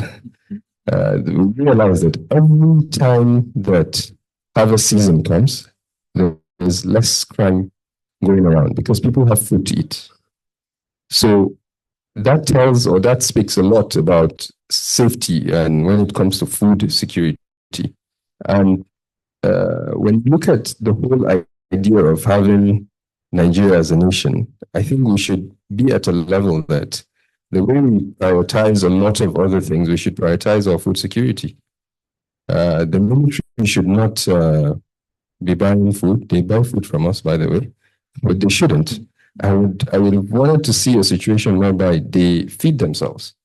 We realized that every time that harvest season comes, there is less crime going around because people have food to eat. So that tells, or that speaks a lot about safety and when it comes to food security. And when you look at the whole idea of having Nigeria as a nation, I think we should be at a level that the way we prioritize a lot of other things, we should prioritize our food security. The military should not be buying food. They buy food from us, by the way, but they shouldn't. I would have wanted to see a situation whereby they feed themselves.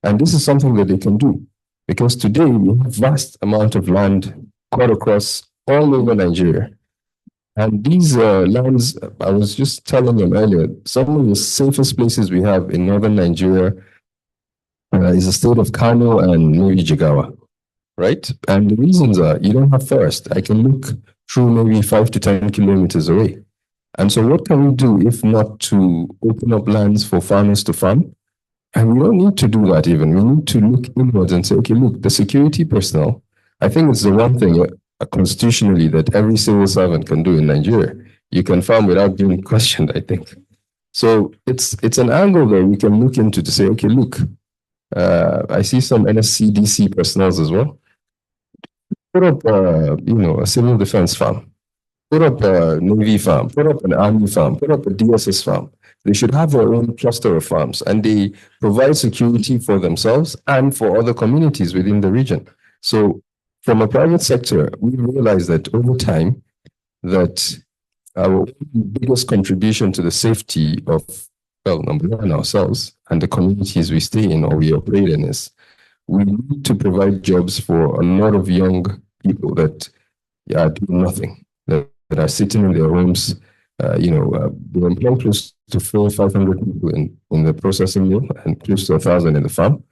And this is something that they can do. Because today we have vast amount of land cut across all over Nigeria. And these lands, I was just telling them earlier, some of the safest places we have in northern Nigeria is the state of Kano and maybe Jigawa, right? And the reasons are, you don't have forest. I can look through maybe 5 to 10 kilometers away. And so what can we do if not to open up lands for farmers to farm? And we don't need to do that even. We need to look inwards and say, okay, look, the security personnel, I think it's the one thing constitutionally that every civil servant can do in Nigeria. You can farm without being questioned, I think. So it's an angle that we can look into to say, okay, look, I see some NSCDC personnel as well. Put up, a civil defense farm. Put up a Navy farm. Put up an Army farm. Put up a DSS farm. They should have their own cluster of farms, and they provide security for themselves and for other communities within the region. So from a private sector, we realize that over time, that our biggest contribution to the safety of, well, number one, ourselves and the communities we stay in or we operate in is we need to provide jobs for a lot of young people that are doing nothing, that are sitting in their homes. They employ close to 400 or 500 people in the processing mill and close to 1,000 in the farm.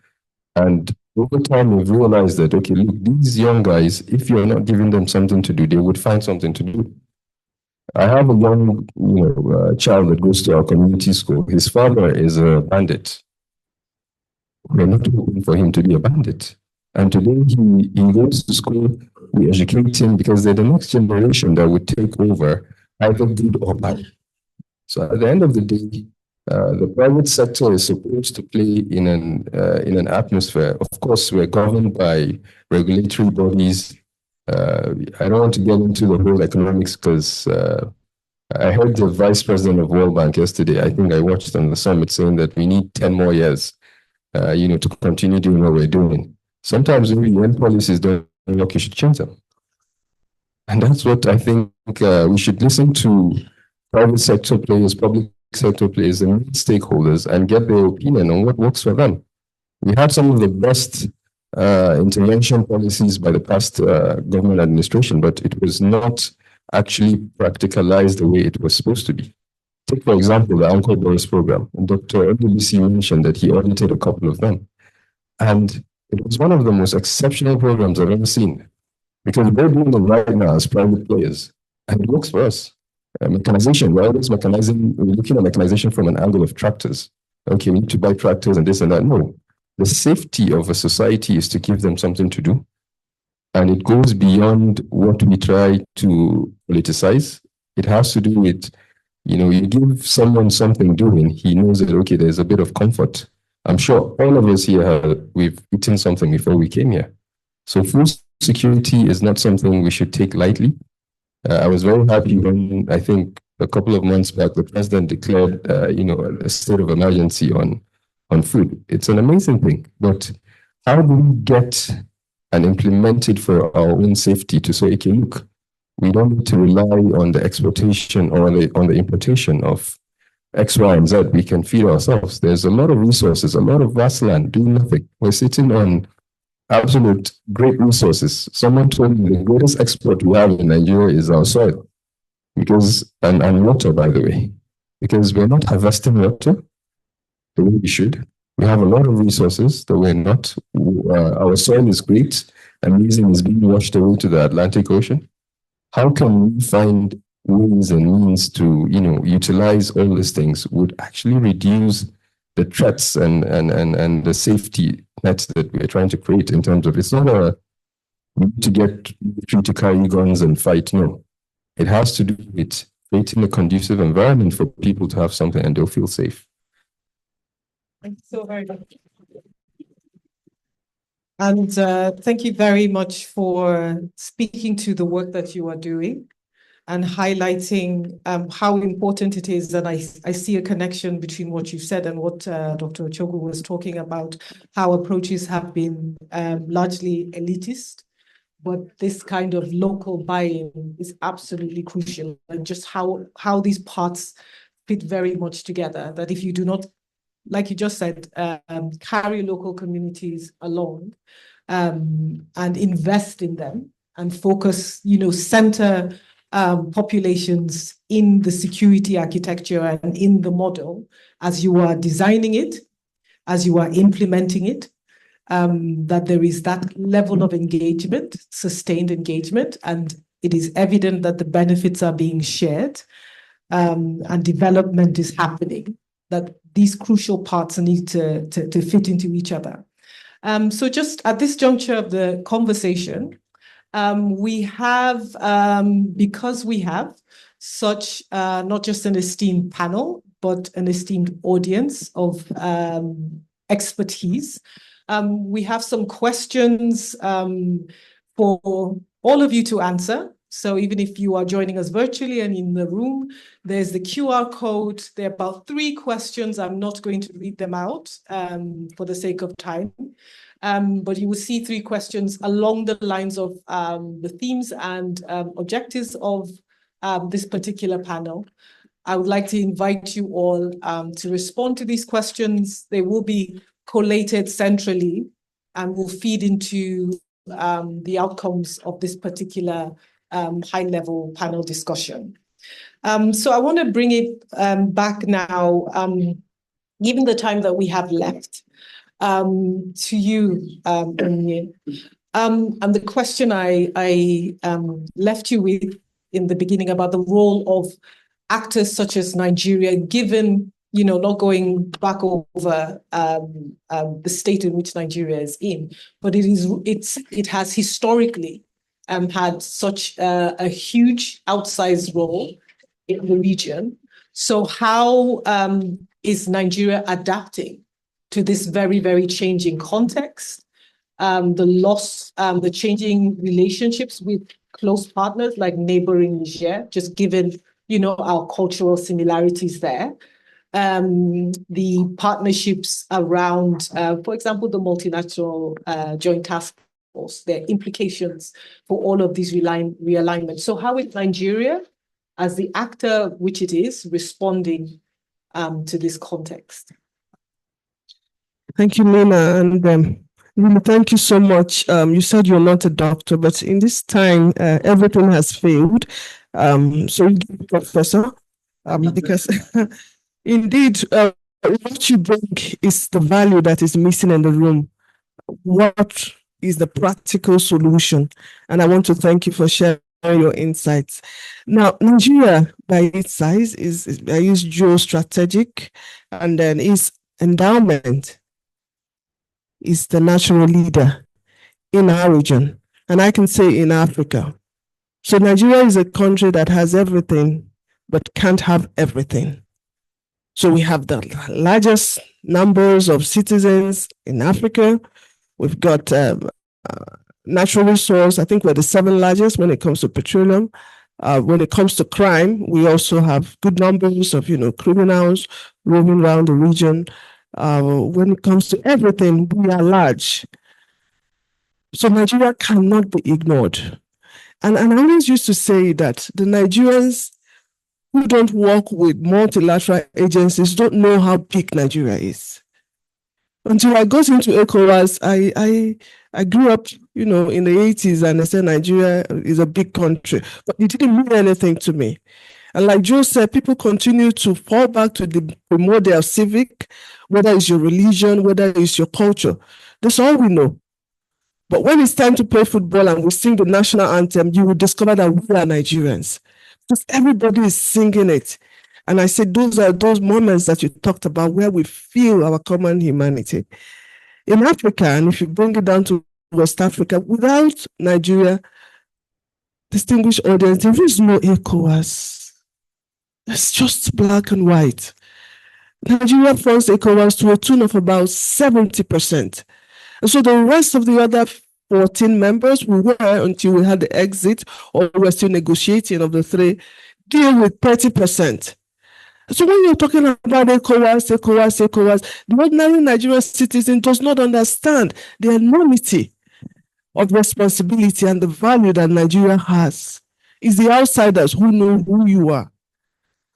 And over time, we've realized that, okay, look, these young guys, if you're not giving them something to do, they would find something to do. I have a young child that goes to our community school. His father is a bandit. We're not hoping for him to be a bandit. And today he goes to school, we educate him because they're the next generation that would take over, either good or bad. So at the end of the day, the private sector is supposed to play in an atmosphere. Of course, we're governed by regulatory bodies. I don't want to get into the whole economics because I heard the vice president of World Bank yesterday. I think I watched on the summit saying that we need 10 more years, to continue doing what we're doing. Sometimes when policies don't work, you should change them. And that's what I think we should listen to private sector players, public sector players, and stakeholders and get their opinion on what works for them. We had some of the best intervention policies by the past government administration, but it was not actually practicalized the way it was supposed to be. Take, for example, the Uncle Boris program. Dr. Odubisi mentioned that he audited a couple of them. And it was one of the most exceptional programs I've ever seen, because we're doing it right now as private players, and it works for us. Mechanization, we're always mechanizing, we're looking at mechanization from an angle of tractors. Okay, we need to buy tractors and this and that. No, the safety of a society is to give them something to do. And it goes beyond what we try to politicize. It has to do with, you give someone something doing, he knows that, okay, there's a bit of comfort. I'm sure all of us here, we've eaten something before we came here. So food security is not something we should take lightly. I was very happy when, I think, a couple of months back, the president declared, a state of emergency on food. It's an amazing thing, but how do we get and implement it for our own safety to say, okay, look, we don't need to rely on the exportation or on the importation of X, Y, and Z. We can feed ourselves. There's a lot of resources, a lot of vast land doing nothing. We're sitting on absolute great resources. Someone told me the greatest export we have in Nigeria is our soil, and water, by the way, because we're not harvesting water the way we should. We have a lot of resources that we're not. Our soil is great, and reason is being washed away to the Atlantic Ocean. How can we find ways and means to, utilize all these things would actually reduce the threats and the safety nets that we're trying to create in terms of, it's not we need to get military to carry guns and fight. No, it has to do with creating a conducive environment for people to have something and they'll feel safe. Thank you so very much. And thank you very much for speaking to the work that you are doing and highlighting how important it is. And I see a connection between what you said and what Dr. Ochogu was talking about, how approaches have been largely elitist, but this kind of local buy-in is absolutely crucial, and just how these parts fit very much together, that if you do not, like you just said, carry local communities along and invest in them and focus, center populations in the security architecture and in the model as you are designing it, as you are implementing it, that there is that level of engagement, sustained engagement, and it is evident that the benefits are being shared and development is happening, that these crucial parts need to fit into each other. So just at this juncture of the conversation, we have, because we have such not just an esteemed panel, but an esteemed audience of expertise, we have some questions for all of you to answer. So even if you are joining us virtually and in the room, there's the QR code. There are about 3 questions. I'm not going to read them out for the sake of time. But you will see 3 questions along the lines of the themes and objectives of this particular panel. I would like to invite you all to respond to these questions. They will be collated centrally and will feed into the outcomes of this particular high-level panel discussion. So I want to bring it back now, given the time that we have left, to you, Onye. And the question I left you with in the beginning about the role of actors such as Nigeria, given, not going back over the state in which Nigeria is in, but it has historically had such a huge outsized role in the region. So how is Nigeria adapting to this very, very changing context, the changing relationships with close partners like neighboring Niger, just given our cultural similarities there. The partnerships around, for example, the multinational joint task force, their implications for all of these realignments. So how is Nigeria, as the actor which it is, responding to this context? Thank you, Nina. And Nina, thank you so much. You said you're not a doctor, but in this time, everything has failed. So you give professor, because indeed, what you bring is the value that is missing in the room. What is the practical solution? And I want to thank you for sharing your insights. Now, Nigeria, by its size, is geostrategic, and then its endowment is the natural leader in our region, and I can say in Africa. So Nigeria is a country that has everything, but can't have everything. So we have the largest numbers of citizens in Africa. We've got natural resource. I think we're the 7th largest when it comes to petroleum. When it comes to crime, we also have good numbers of criminals roaming around the region. When it comes to everything, we are large. So Nigeria cannot be ignored. And I always used to say that the Nigerians who don't work with multilateral agencies don't know how big Nigeria is. Until I got into ECOWAS, I grew up, in the 80s, and I said Nigeria is a big country, but it didn't mean anything to me. And like Joe said, people continue to fall back to the primordial civic, whether it's your religion, whether it's your culture. That's all we know. But when it's time to play football and we sing the national anthem, you will discover that we are Nigerians. Because everybody is singing it. And I said, those are those moments that you talked about where we feel our common humanity. In Africa, and if you bring it down to West Africa, without Nigeria, distinguished audience, there is no ECOWAS. It's just black and white. Nigeria funds ECOWAS to a tune of about 70%. And so the rest of the other 14 members, we were, until we had the exit, or we were still negotiating of the 3, deal with 30%. So when you're talking about ECOWAS, the ordinary Nigerian citizen does not understand the enormity of responsibility and the value that Nigeria has. It's the outsiders who know who you are.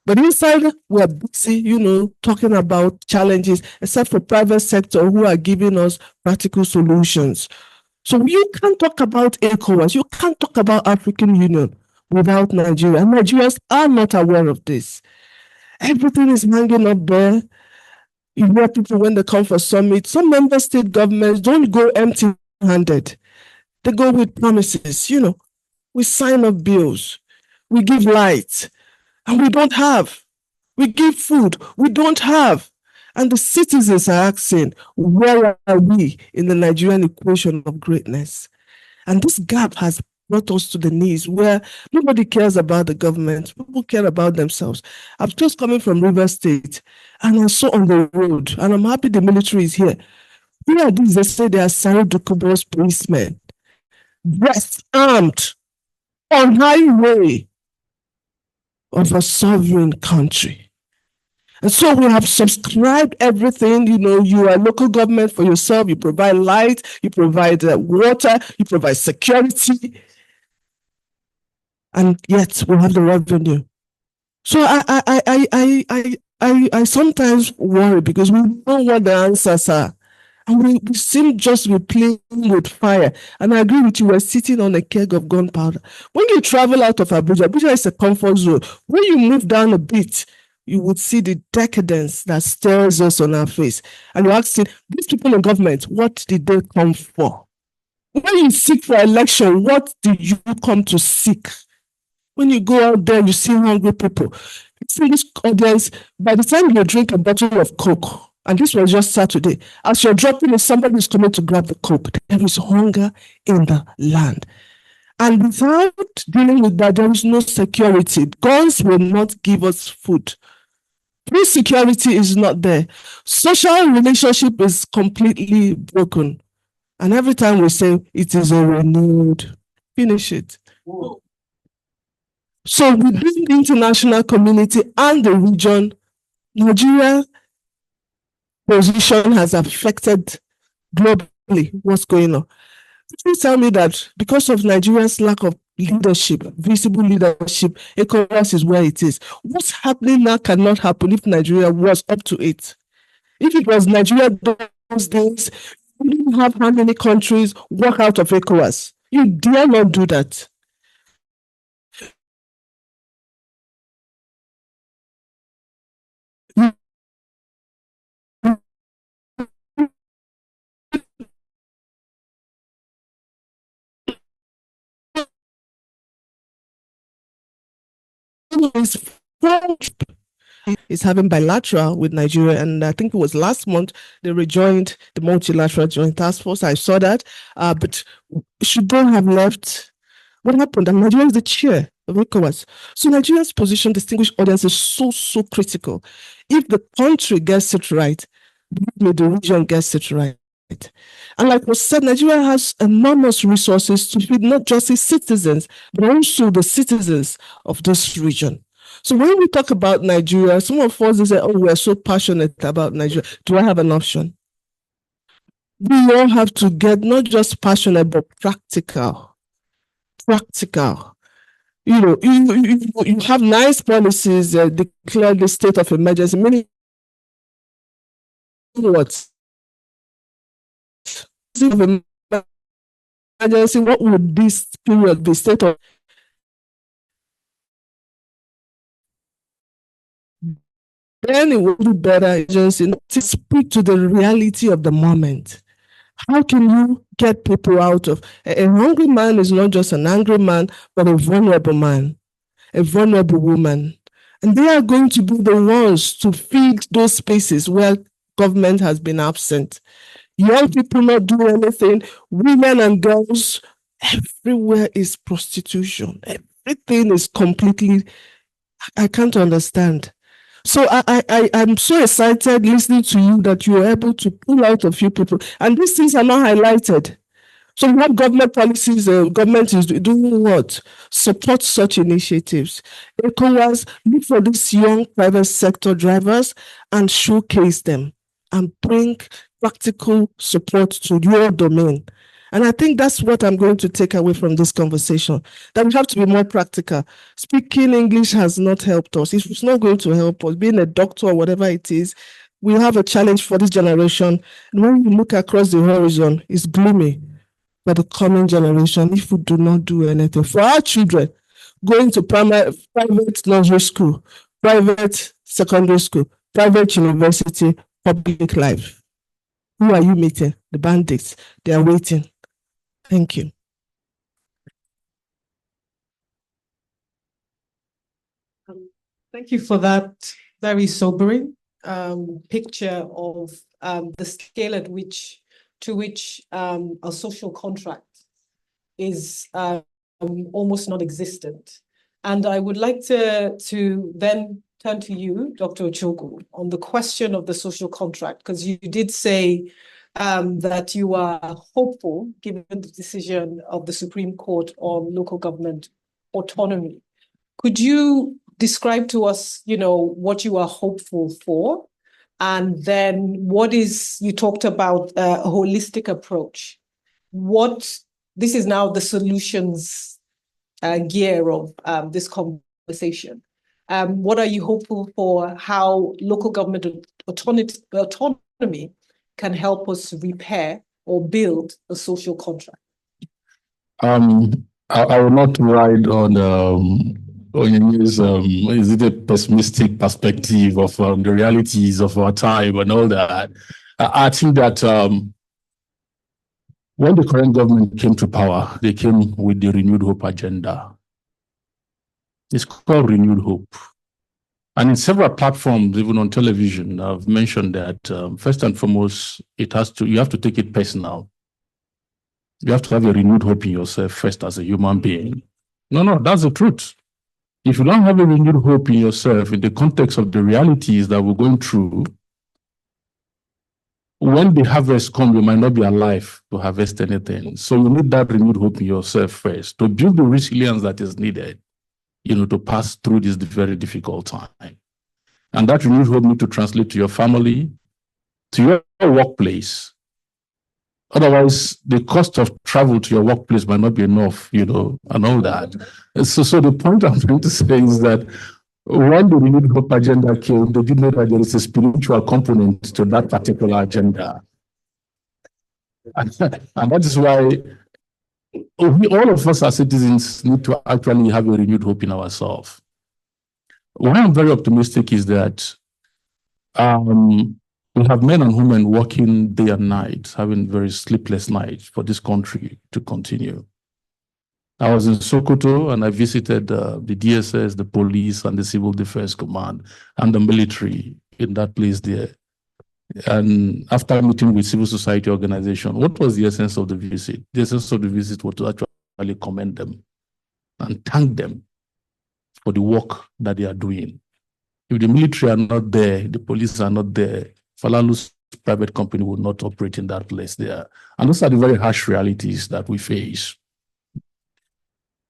But inside, we're busy, talking about challenges, except for private sector who are giving us practical solutions. So you can't talk about ECOWAS, you can't talk about African Union without Nigeria. And Nigerians are not aware of this. Everything is hanging up there. You hear people when they come for summit. Some member state governments don't go empty-handed. They go with promises. We sign up bills. We give light. And we don't have. We give food. We don't have. And the citizens are asking, where are we in the Nigerian equation of greatness? And this gap has brought us to the knees where nobody cares about the government. People care about themselves. I'm just coming from Rivers State, and I saw on the road, and I'm happy the military is here. Here are these, they say they are Sari Dukubo's policemen, dressed, armed, on highway of a sovereign country. And so we have subscribed everything. You are local government for yourself. You provide light, you provide water, you provide security. And yet we have the revenue. So I sometimes worry because we know what the answers are. And we seem just to be playing with fire. And I agree with you, we're sitting on a keg of gunpowder. When you travel out of Abuja is a comfort zone. When you move down a bit, you would see the decadence that stares us on our face. And you're asking, these people in government, what did they come for? When you seek for election, what did you come to seek? When you go out there, you see hungry people. See this audience, by the time you drink a bottle of Coke, and this was just Saturday, as you're dropping it, somebody is coming to grab the Coke. There is hunger in the land. And without dealing with that, there is no security. Guns will not give us food. This security is not there. Social relationship is completely broken. And every time we say it is a renewed, finish it. So within the international community and the region, Nigeria's position has affected globally what's going on. Please tell me that because of Nigeria's lack of leadership, visible leadership, ECOWAS is where it is. What's happening now cannot happen if Nigeria was up to it. If it was Nigeria those days, you didn't have how many countries walk out of ECOWAS. You dare not do that. Is having bilateral with Nigeria, and I think it was last month they rejoined the multilateral joint task force. I saw that, but should they have left? What happened? And Nigeria is the chair of ECOWAS. So Nigeria's position, distinguished audience, is so critical. If the country gets it right, the region gets it right. And like was said, Nigeria has enormous resources to feed not just its citizens, but also the citizens of this region. So when we talk about Nigeria, some of us say, oh, we're so passionate about Nigeria. Do I have an option? We all have to get not just passionate, but practical. Practical. You know, you have nice policies, declare the state of emergency, meaning what? Emergency, what would this period be? State of then it would be better just to speak to the reality of the moment. How can you get people out of a hungry man is not just an angry man, but a vulnerable man, a vulnerable woman. And they are going to be the ones to feed those spaces where government has been absent. Young people not doing anything, women and girls, everywhere is prostitution. Everything is completely, I can't understand. So I'm so excited listening to you that you're able to pull out a few people, and these things are not highlighted. So we have government policies, government is doing what? Support such initiatives. ECOWAS, look for these young private sector drivers and showcase them and bring practical support to your domain. And I think that's what I'm going to take away from this conversation, that we have to be more practical. Speaking English has not helped us. It's not going to help us. Being a doctor or whatever it is, we have a challenge for this generation. And when you look across the horizon, it's gloomy for the coming generation if we do not do anything. For our children, going to private nursery school, private secondary school, private university, public life. Who are you meeting? The bandits. They are waiting. Thank you. Thank you for that very sobering picture of the scale at which a social contract is almost non-existent. And I would like to then turn to you, Dr. Ochogu, on the question of the social contract, because you did say that you are hopeful, given the decision of the Supreme Court on local government autonomy. Could you describe to us, what you are hopeful for? And then you talked about a holistic approach. This is now the solutions gear of this conversation. What are you hopeful for how local government autonomy can help us repair or build a social contract? I will not ride on is it a pessimistic perspective of the realities of our time and all that. I think that when the current government came to power, they came with the Renewed Hope agenda. It's called Renewed Hope. And in several platforms, even on television, I've mentioned that first and foremost, you have to take it personal. You have to have a renewed hope in yourself first as a human being. No, that's the truth. If you don't have a renewed hope in yourself in the context of the realities that we're going through, when the harvest comes, you might not be alive to harvest anything. So you need that renewed hope in yourself first to build the resilience that is needed. to pass through this very difficult time. And that renewed hope need to translate to your family, to your workplace. Otherwise, the cost of travel to your workplace might not be enough, and all that. So the point I'm trying to say is that when the renewed hope agenda came, they did know that there is a spiritual component to that particular agenda. And that is why all of us as citizens need to actually have a renewed hope in ourselves. Why I'm very optimistic is that we have men and women working day and night, having very sleepless nights for this country to continue. I was in Sokoto and I visited the DSS, the police, and the Civil Defense Command and the military in that place there. And after meeting with civil society organization, what was the essence of the visit? The essence of the visit was to actually commend them and thank them for the work that they are doing. If the military are not there, the police are not there, Falalu's private company will not operate in that place there. And those are the very harsh realities that we face.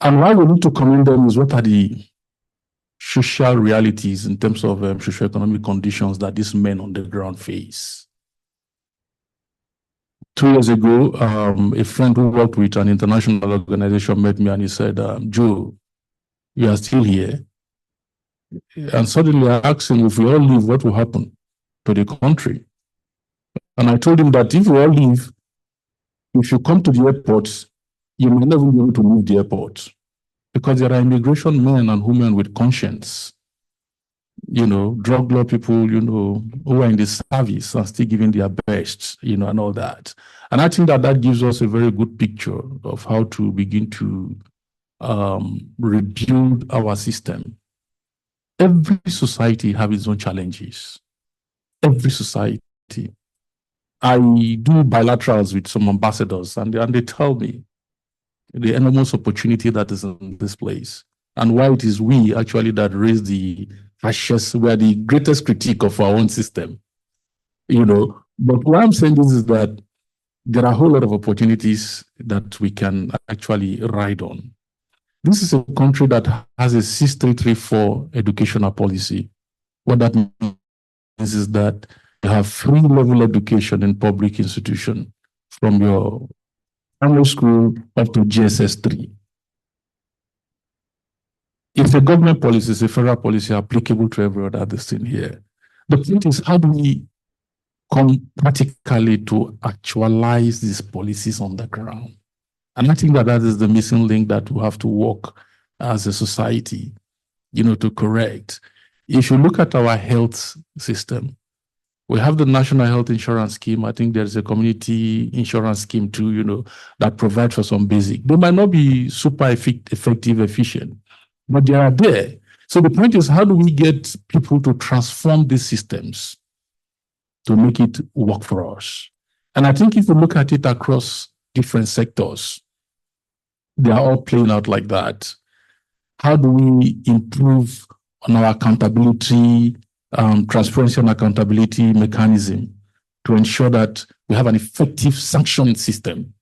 And why we need to commend them is what are the social realities in terms of socioeconomic conditions that these men on the ground face. 2 years ago, a friend who worked with an international organization met me and he said, Joe, you are still here. And suddenly I asked him, if we all leave, what will happen to the country? And I told him that if we all leave, if you come to the airport, you may never be able to leave the airport because there are immigration men and women with conscience, drug law people, who are in the service and still giving their best, and all that. And I think that gives us a very good picture of how to begin to rebuild our system. Every society has its own challenges. Every society. I do bilaterals with some ambassadors and they tell me the enormous opportunity that is in this place and why it is we actually that raise the harshest, we are the greatest critique of our own system, But why I'm saying this is that there are a whole lot of opportunities that we can actually ride on. This is a country that has a 6334 educational policy. What that means is that you have free level education in public institution from your primary school up to GSS 3. It's a government policy, it's a federal policy applicable to every other thing here. The point is, how do we come practically to actualize these policies on the ground? And I think that is the missing link that we have to work as a society, to correct. If you look at our health system, we have the National Health Insurance Scheme. I think there's a community insurance scheme too, that provides for some basic. They might not be super effective, efficient, but they are there. So the point is, how do we get people to transform these systems to make it work for us? And I think if you look at it across different sectors, they are all playing out like that. How do we improve on our accountability, transparency and accountability mechanism to ensure that we have an effective sanctioning system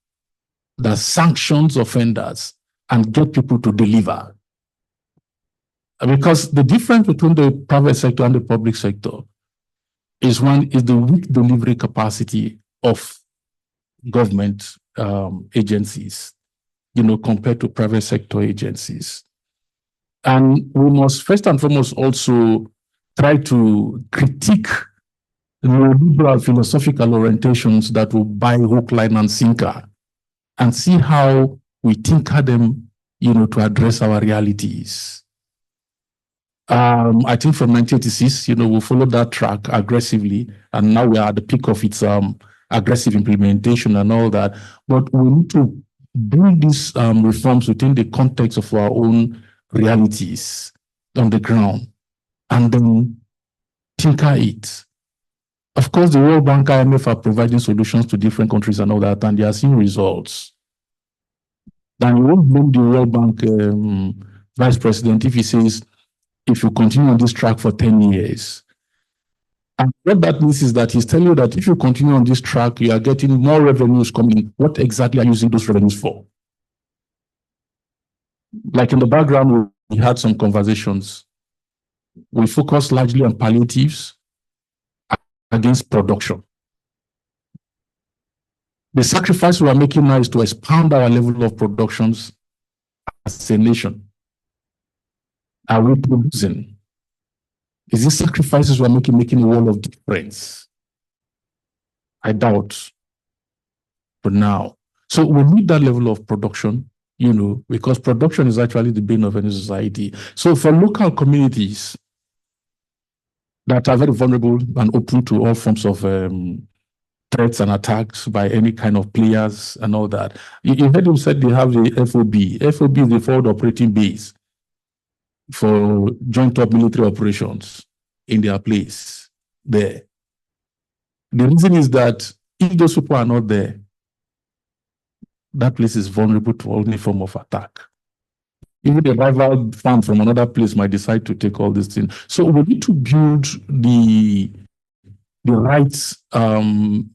that sanctions offenders and get people to deliver? Because the difference between the private sector and the public sector is the weak delivery capacity of government agencies, compared to private sector agencies. And we must first and foremost also try to critique neoliberal philosophical orientations that will buy hook, line, and sinker and see how we tinker them, to address our realities. I think from 1986, we followed that track aggressively, and now we are at the peak of its aggressive implementation and all that. But we need to bring these reforms within the context of our own realities on the ground and then tinker it. Of course, the World Bank, IMF are providing solutions to different countries and all that, and they are seeing results. Then you won't blame the World Bank vice president if he says, if you continue on this track for 10 years. And what that means is that he's telling you that if you continue on this track, you are getting more revenues coming. What exactly are you using those revenues for? Like in the background, had some conversations. We focus largely on palliatives against production. The sacrifice we are making now is to expand our level of productions as a nation. Are we producing? Is this sacrifices we are making a world of difference? I doubt. But now, so we need that level of production, because production is actually the bane of any society. So for local communities that are very vulnerable and open to all forms of threats and attacks by any kind of players and all that. You heard him said they have the FOB. FOB is the forward operating base for joint top military operations in their place there. The reason is that if those people are not there, that place is vulnerable to any form of attack. Even a rival farm from another place might decide to take all these things. So we need to build the right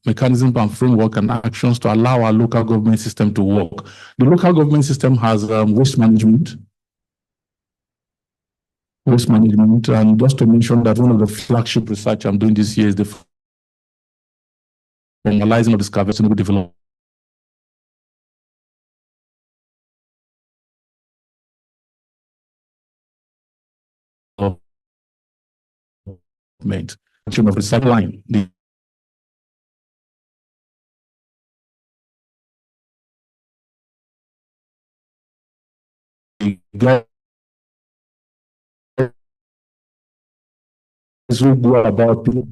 mechanism and framework and actions to allow our local government system to work. The local government system has waste management, and just to mention that one of the flagship research I'm doing this year is the formalizing of the sustainable development. Of recycling the guys who go about it.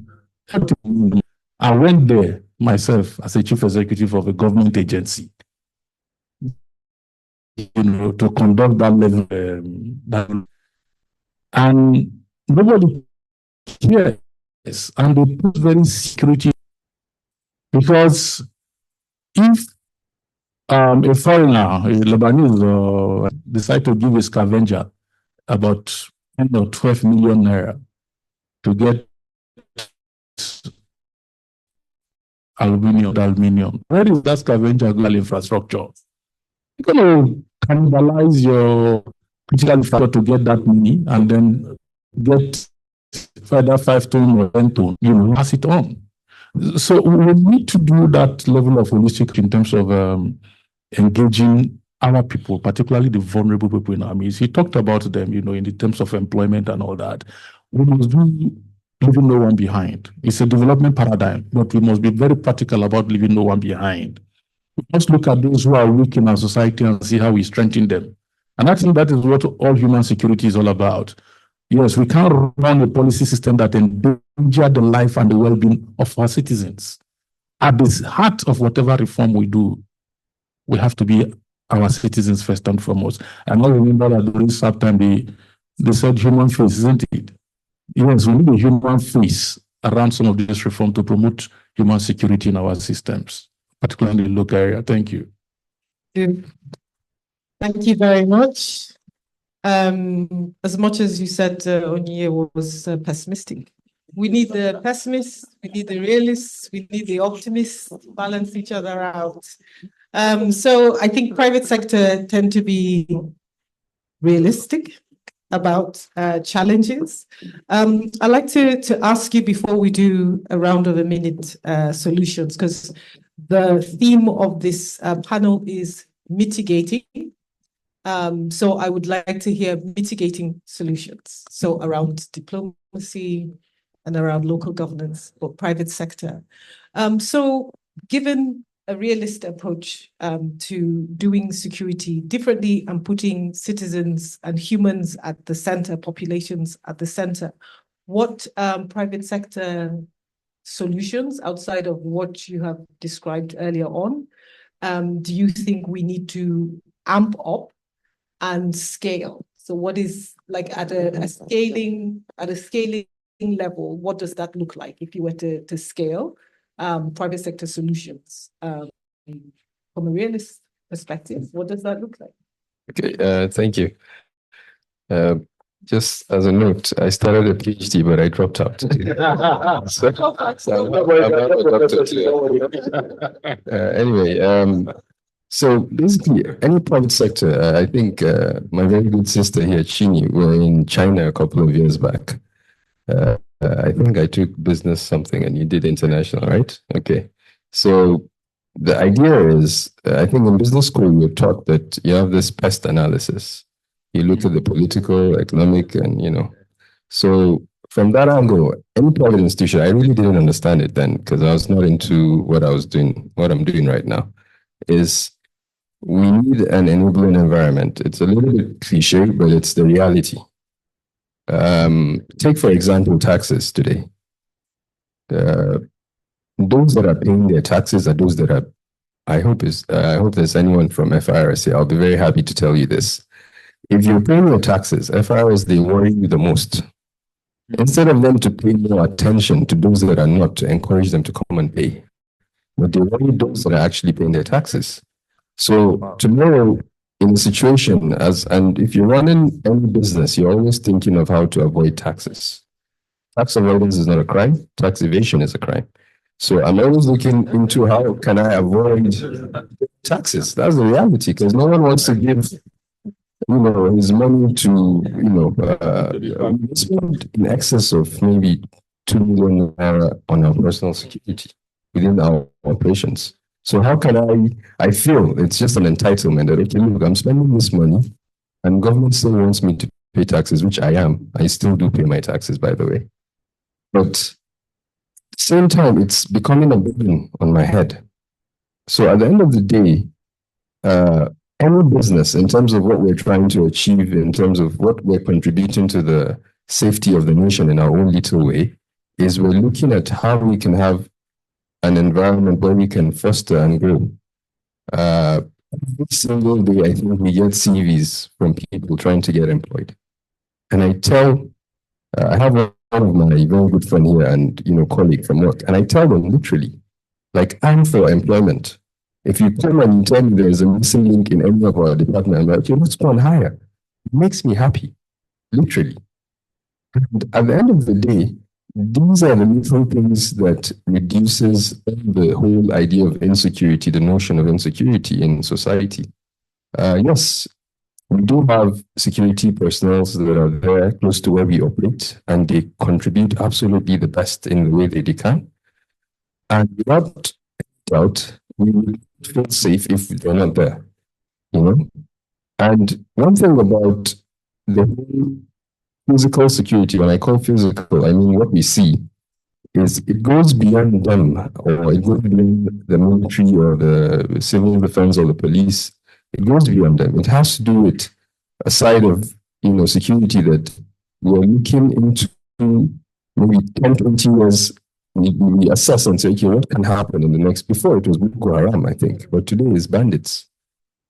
I went there myself as a chief executive of a government agency, to conduct that level, and nobody cares, and they put very security, because if a foreigner, a Lebanese, decide to give a scavenger about 10 or 12 million naira to get aluminium. Where is that scavenger global infrastructure? You're going to cannibalize your critical infrastructure to get that money and then get further 5 ton or 10 ton, pass it on. So we need to do that level of holistic in terms of engaging our people, particularly the vulnerable people in our midst. He talked about them, in the terms of employment and all that. We must do leaving no one behind. It's a development paradigm, but we must be very practical about leaving no one behind. We must look at those who are weak in our society and see how we strengthen them. And I think that is what all human security is all about. Yes, we can't run a policy system that endanger the life and the well-being of our citizens. At the heart of whatever reform we do, we have to be our citizens first and foremost. And I remember that during SAP time, they said human face, isn't it? Yes, we need a human face around some of this reform to promote human security in our systems, particularly in the local area. Thank you. Thank you very much. As much as you said Onye was pessimistic, we need the pessimists, we need the realists, we need the optimists to balance each other out. So I think private sector tend to be realistic about challenges. I'd like to ask you before we do a round of a minute solutions, because the theme of this panel is mitigating. So I would like to hear mitigating solutions. So around diplomacy and around local governance or private sector. So given a realist approach to doing security differently and putting citizens and humans at the center, populations at the center, what private sector solutions outside of what you have described earlier on do you think we need to amp up and scale? So what is, like, at a scaling level, what does that look like if you were to scale private sector solutions from a realist perspective? What does that look like? Okay, thank you. Just as a note, I started a PhD, but I dropped out. So I'm not a doctor too. Anyway, So basically, any private sector, I think my very good sister here, Chini, were in China a couple of years back. I think I took business something and you did international, right? Okay. So the idea is, I think in business school, you're taught that you have this pest analysis. You look at the political, economic, and, so from that angle, any private institution, I really didn't understand it then because I was not into what I was doing, what I'm doing right now, is we need an enabling environment. It's a little bit cliche, but it's the reality. Take, for example, taxes today. Those that are paying their taxes are those that are, I hope there's anyone from FIRS. I'll be very happy to tell you this. If you're paying your taxes, FIRS, they worry you the most. Instead of them to pay more attention to those that are not, to encourage them to come and pay, but they worry those that are actually paying their taxes. So tomorrow, in a situation and if you're running any business, you're always thinking of how to avoid taxes. Tax avoidance is not a crime. Tax evasion is a crime. So I'm always looking into how can I avoid taxes. That's the reality, because no one wants to give, his money to, we spend in excess of maybe 2 million naira on our personal security within our operations. So how can I feel it's just an entitlement that, okay, look, I'm spending this money and government still wants me to pay taxes, which I am. I still do pay my taxes, by the way. But at the same time, it's becoming a burden on my head. So at the end of the day, any business, in terms of what we're trying to achieve, in terms of what we're contributing to the safety of the nation in our own little way, is we're looking at how we can have an environment where we can foster and grow. Every single day, I think we get CVs from people trying to get employed. And I have one of my very good friend here and, colleague from work, and I tell them literally, like, I'm for employment. If you come and you tell me there's a missing link in any of our department, I'm like, okay, let's go and hire. It makes me happy, literally. And at the end of the day, these are the little things that reduces the whole idea of insecurity, the notion of insecurity in society. Yes, we do have security personnel that are there close to where we operate, and they contribute absolutely the best in the way that they can. And without doubt, we will feel safe if they're not there, And one thing about the whole physical security, when I call physical, I mean what we see, is it goes beyond them, or it goes beyond the military or the civil defense or the police. It goes beyond them. It has to do with a side of, security that we're looking into maybe 10, 20 years. We assess and say, okay, what can happen in the next, before it was Boko Haram, I think, but today is bandits.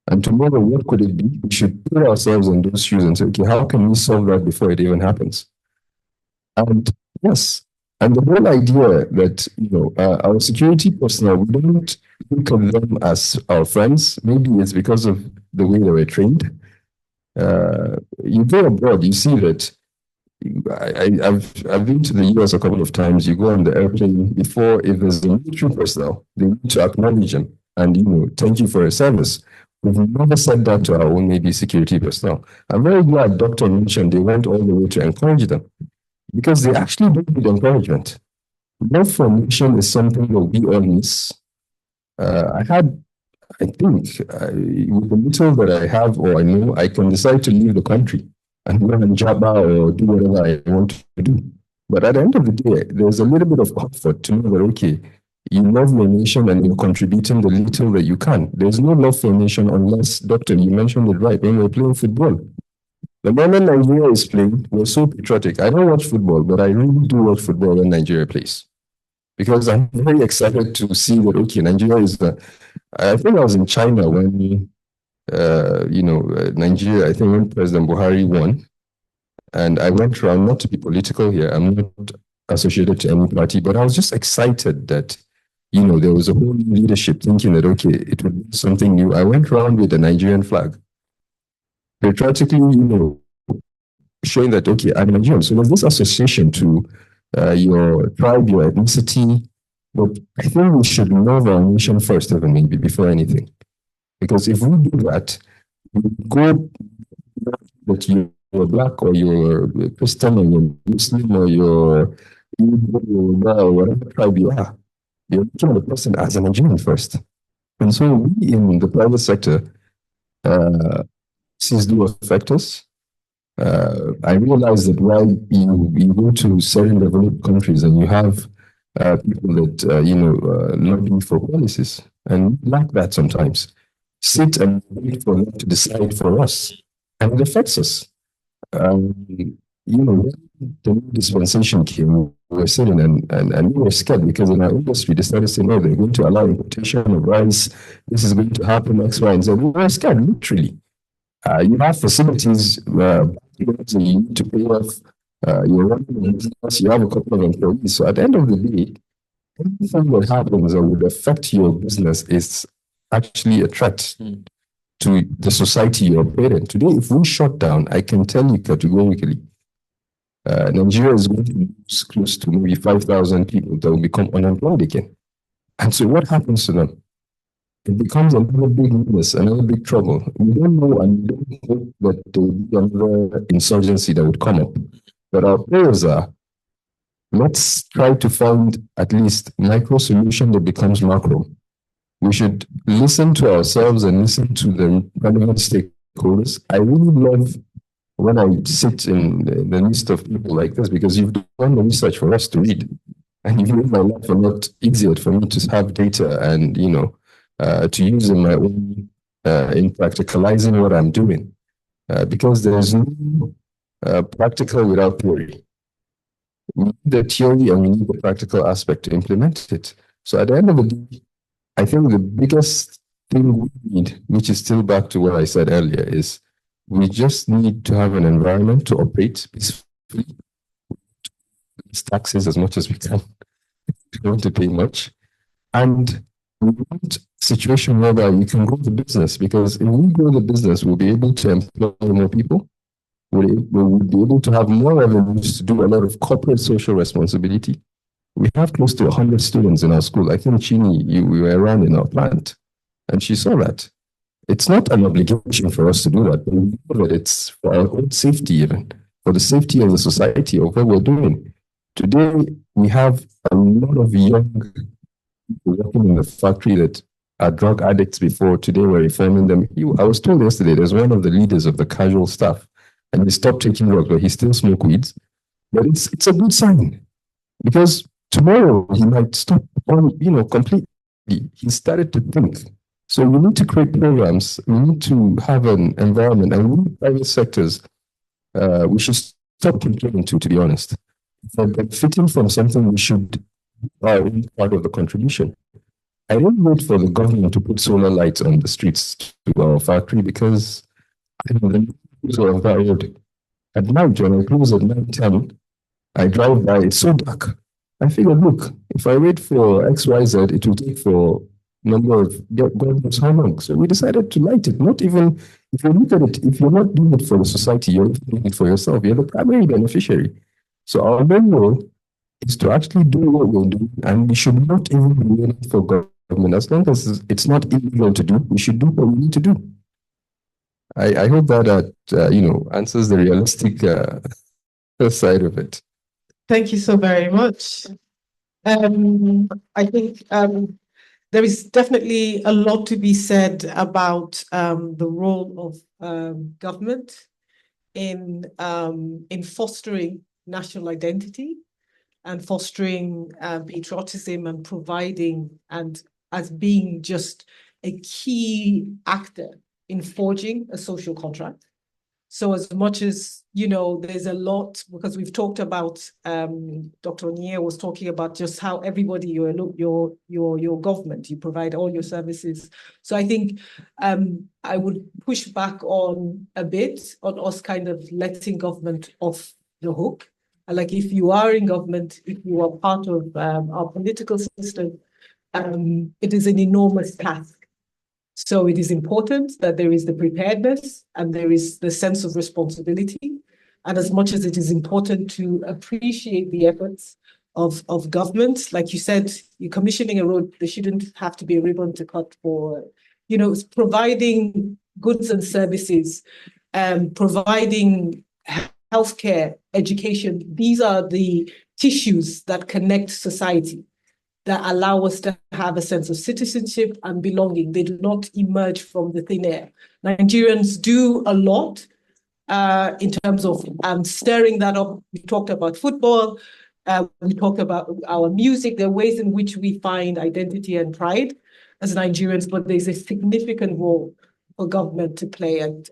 And tomorrow, what could it be? We should put ourselves in those shoes and say, okay, how can we solve that before it even happens? And yes, and the whole idea that, our security personnel, we don't look at them as our friends. Maybe it's because of the way they were trained. You go abroad, you see that I've been to the US a couple of times. You go on the airplane before, if there's a military personnel, they need to acknowledge them and, thank you for your service. We've never said that to our own Navy security personnel. I'm very glad Dr. mentioned they went all the way to encourage them, because they actually do need encouragement. Love for nation is something that we all miss. I think with the little that I have or I know, I can decide to leave the country and go and job out or do whatever I want to do. But at the end of the day, there's a little bit of comfort to know that, okay, you love your nation and you're contributing the little that you can. There's no love for a nation unless, Doctor, you mentioned it right, when we're playing football. The moment Nigeria is playing, we're so patriotic. I don't watch football, but I really do watch football when Nigeria plays. Because I'm very excited to see that, okay, Nigeria is I think I was in China when, Nigeria, I think when President Buhari won, and I went around, not to be political here, I'm not associated to any party, but I was just excited that, there was a whole new leadership thinking that, okay, it would be something new. I went around with the Nigerian flag, patriotically, showing that, okay, I'm Nigerian. So there's this association to your tribe, your ethnicity, but I think we should love our nation first, even maybe before anything. Because if we do that, we go that you're black or you're Christian or you're Muslim or you're Igbo or whatever tribe you are, you're looking at the person as a Nigerian first. And so we in the private sector, these do affect us. I realize that while you go to certain developed countries and you have people that lobby for policies, and like that sometimes sit and wait for them to decide for us, and it affects us. When the new dispensation came, we were sitting and we were scared because in our industry they started saying, "Oh, they're going to allow importation of rice. This is going to happen X, Y, and Z." We were scared, literally. You have facilities you need to pay off. You're running a business. You have a couple of employees. So at the end of the day, anything that happens that would affect your business is actually a threat to the society you operate in. Today, if we shut down, I can tell you categorically, Nigeria is going to lose close to maybe 5,000 people that will become unemployed again. And so what happens to them? It becomes another big weakness, another big trouble. We don't know and we don't hope that there will be another insurgency that would come up. But our prayers are, let's try to find at least micro solution that becomes macro. We should listen to ourselves and listen to the relevant stakeholders. I really love when I sit in the midst of people like this because you've done the research for us to read. And you've made my life a lot easier for me to have data and, to use in my own, in practicalizing what I'm doing. Because there's no practical without theory. We need the theory and we need the practical aspect to implement it. So at the end of the day, I think the biggest thing we need, which is still back to what I said earlier, is we just need to have an environment to operate peacefully, taxes as much as we can. We don't want to pay much. And we want a situation whereby we can grow the business, because if we grow the business, we'll be able to employ more people. We'll be able to have more revenues to do a lot of corporate social responsibility. We have close to 100 students in our school. I think, Chini, we were around in our plant, and she saw that. It's not an obligation for us to do that, but we know that it's for our own safety, even for the safety of the society of what we're doing. Today, we have a lot of young people working in the factory that are drug addicts before. Today, we're reforming them. I was told yesterday, there's one of the leaders of the casual staff, and he stopped taking drugs, but he still smokes weeds. But it's a good sign, because tomorrow he might stop completely. He started to think. So we need to create programs. We need to have an environment, and we private sectors, we should stop complaining to be honest. For benefiting from something, we should be part of the contribution. I didn't wait for the government to put solar lights on the streets to our factory, because I know the of that road. At night, when I close at 9:10, I drive by, it's so dark. I figured, look, if I wait for XYZ, it will take for number of God knows how long. So we decided to light it. Not even, if you look at it, if you're not doing it for the society, you're doing it for yourself. You're the primary beneficiary. So our main role is to actually do what we're doing, and we should not even be waiting for government. As long as it's not illegal to do, we should do what we need to do. I hope that answers the realistic side of it. Thank you so very much. I think there is definitely a lot to be said about the role of government in fostering national identity and fostering patriotism and providing and as being just a key actor in forging a social contract. So as much as, there's a lot, because we've talked about, Dr. Onyie was talking about just how everybody, your government, you provide all your services. So I think I would push back on a bit on us kind of letting government off the hook. Like if you are in government, if you are part of our political system, it is an enormous task. So it is important that there is the preparedness and there is the sense of responsibility. And as much as it is important to appreciate the efforts of government, like you said, you're commissioning a road, there shouldn't have to be a ribbon to cut for providing goods and services, providing healthcare, education. These are the tissues that connect society, that allow us to have a sense of citizenship and belonging. They do not emerge from the thin air. Nigerians do a lot in terms of stirring that up. We talked about football. We talked about our music. There are ways in which we find identity and pride as Nigerians, but there's a significant role for government to play. And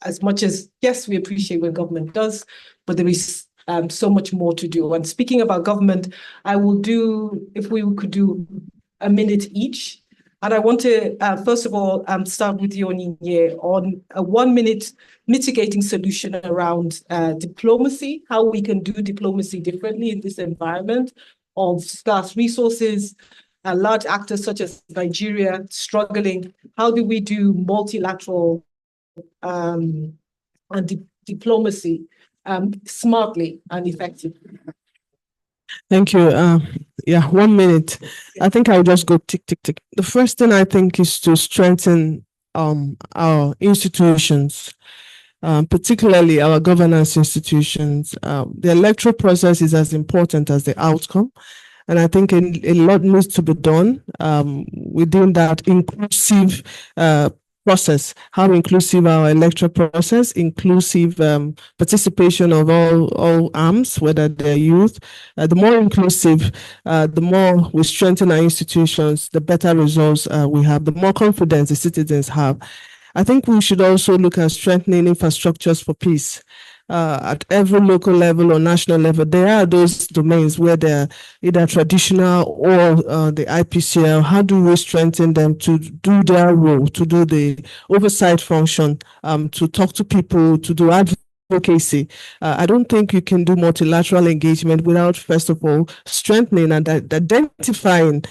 as much as, yes, we appreciate what government does, but there is so much more to do. And speaking about government, I will do, if we could do a minute each. And I want to, first of all, start with you, Onyinye, on a 1 minute mitigating solution around diplomacy, how we can do diplomacy differently in this environment of scarce resources, large actors such as Nigeria struggling. How do we do multilateral and diplomacy smartly and effectively? Thank you. Yeah, 1 minute. I think I'll just go tick, tick, tick. The first thing I think is to strengthen our institutions, particularly our governance institutions. The electoral process is as important as the outcome. And I think a lot needs to be done within that inclusive process, how inclusive our electoral process, inclusive participation of all arms, whether they're youth. The more inclusive, the more we strengthen our institutions, the better results we have, the more confidence the citizens have. I think we should also look at strengthening infrastructures for peace. At every local level or national level, there are those domains where they're either traditional or the IPCL. How do we strengthen them to do their role, to do the oversight function, to talk to people, to do advocacy? I don't think you can do multilateral engagement without, first of all, strengthening and identifying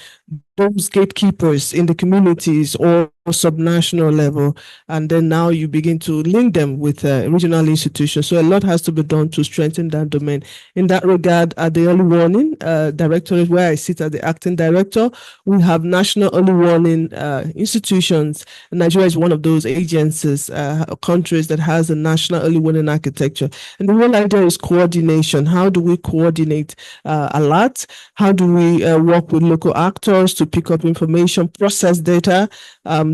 those gatekeepers in the communities or subnational level, and then now you begin to link them with regional institutions. So a lot has to be done to strengthen that domain. In that regard, at the early warning directorate, where I sit as the acting director, we have national early warning institutions. Nigeria is one of those agencies, countries that has a national early warning architecture. And the whole idea is coordination. How do we coordinate alerts? How do we work with local actors to pick up information, process data,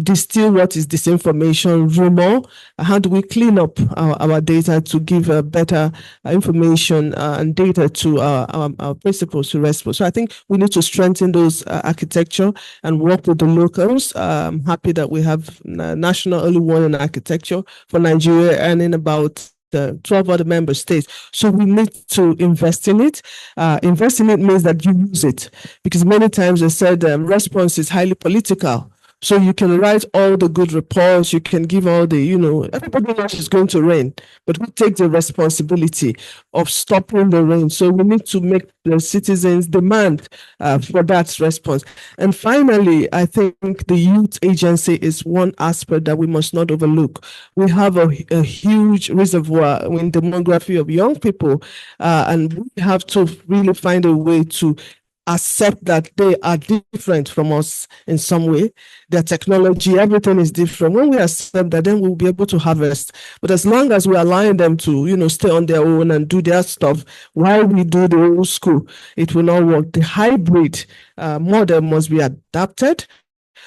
distill what is disinformation, rumor? How do we clean up our data to give better information and data to our principals to respond? So I think we need to strengthen those architecture and work with the locals. I'm happy that we have national early warning architecture for Nigeria and in about 12 other member states. So we need to invest in it. Invest in it means that you use it, because many times they said response is highly political. So you can write all the good reports, you can give all the, everybody knows it's going to rain, but we take the responsibility of stopping the rain. So we need to make the citizens demand for that response. And finally, I think the youth agency is one aspect that we must not overlook. We have a huge reservoir in demography of young people, and we have to really find a way to accept that they are different from us in some way. Their technology, everything is different. When we accept that, then we'll be able to harvest. But as long as we're allowing them to, stay on their own and do their stuff while we do the old school, it will not work. The hybrid model must be adapted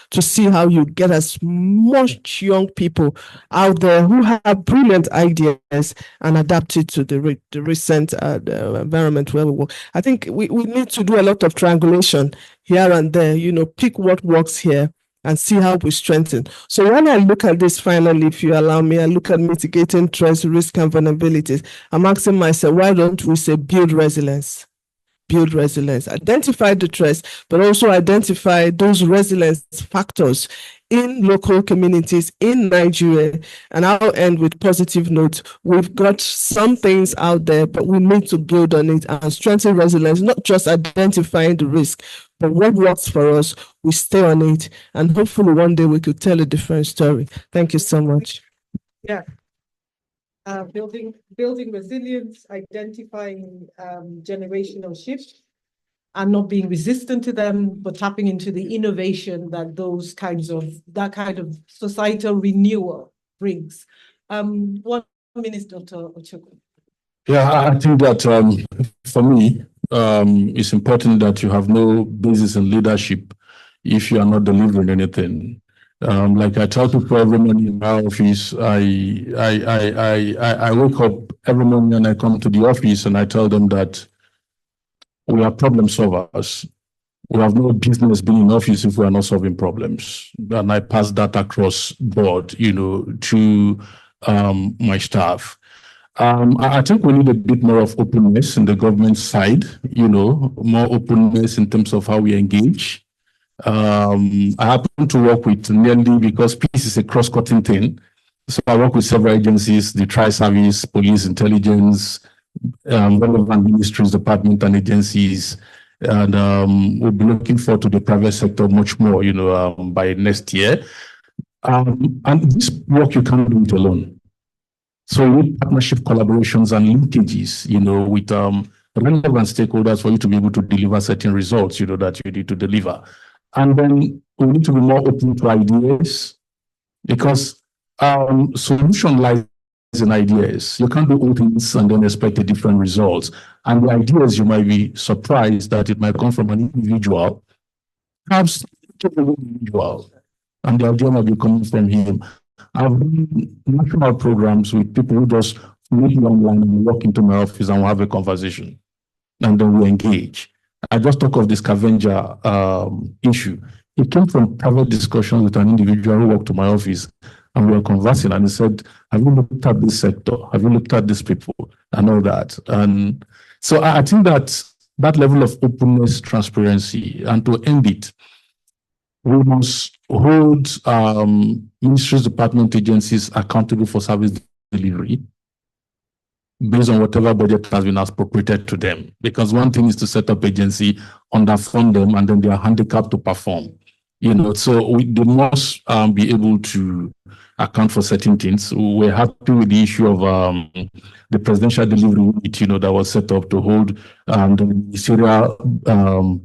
to see how you get as much young people out there who have brilliant ideas and adapt it to the recent environment where we work. I think we need to do a lot of triangulation here and there, pick what works here and see how we strengthen. So when I look at this finally, if you allow me, I look at mitigating threats, risk, and vulnerabilities. I'm asking myself, why don't we say build resilience? Build resilience, identify the threats, but also identify those resilience factors in local communities in Nigeria. And I'll end with positive note. We've got some things out there, but we need to build on it and strengthen resilience, not just identifying the risk, but what works for us, we stay on it. And hopefully one day we could tell a different story. Thank you so much. Yeah. Building resilience, identifying generational shifts, and not being resistant to them, but tapping into the innovation that that kind of societal renewal brings. 1 minute, Dr. Ochukwu. Yeah, I think that for me, it's important that you have no basis in leadership if you are not delivering anything. Like I tell people every morning in my office, I wake up every morning and I come to the office and I tell them that we are problem solvers. We have no business being in office if we are not solving problems. And I pass that across board, to my staff. I think we need a bit more of openness in the government side, more openness in terms of how we engage. I happen to work with nearly, because peace is a cross-cutting thing. So I work with several agencies, the Tri-Service, Police, Intelligence, relevant ministries, departments, and agencies. And we'll be looking forward to the private sector much more, by next year. And this work, you can't do it alone. So we need partnership collaborations and linkages, with relevant stakeholders for you to be able to deliver certain results, that you need to deliver. And then we need to be more open to ideas, because solution lies in ideas. You can't do all things and then expect a different results. And the ideas, you might be surprised that it might come from an individual, perhaps an individual, and the idea might be coming from him. I've done national programs with people who just meet me online and walk into my office and we'll have a conversation, and then we engage. I just talk of the scavenger issue. It came from private discussions with an individual who walked to my office, and we were conversing, and he said, have you looked at this sector? Have you looked at these people? And all that. And so I think that level of openness, transparency, and to end it, we must hold ministries, department, agencies accountable for service delivery based on whatever budget has been appropriated to them. Because one thing is to set up agency, underfund them, and then they are handicapped to perform. So they must be able to account for certain things. We're happy with the issue of the presidential delivery unit, that was set up to hold the ministerial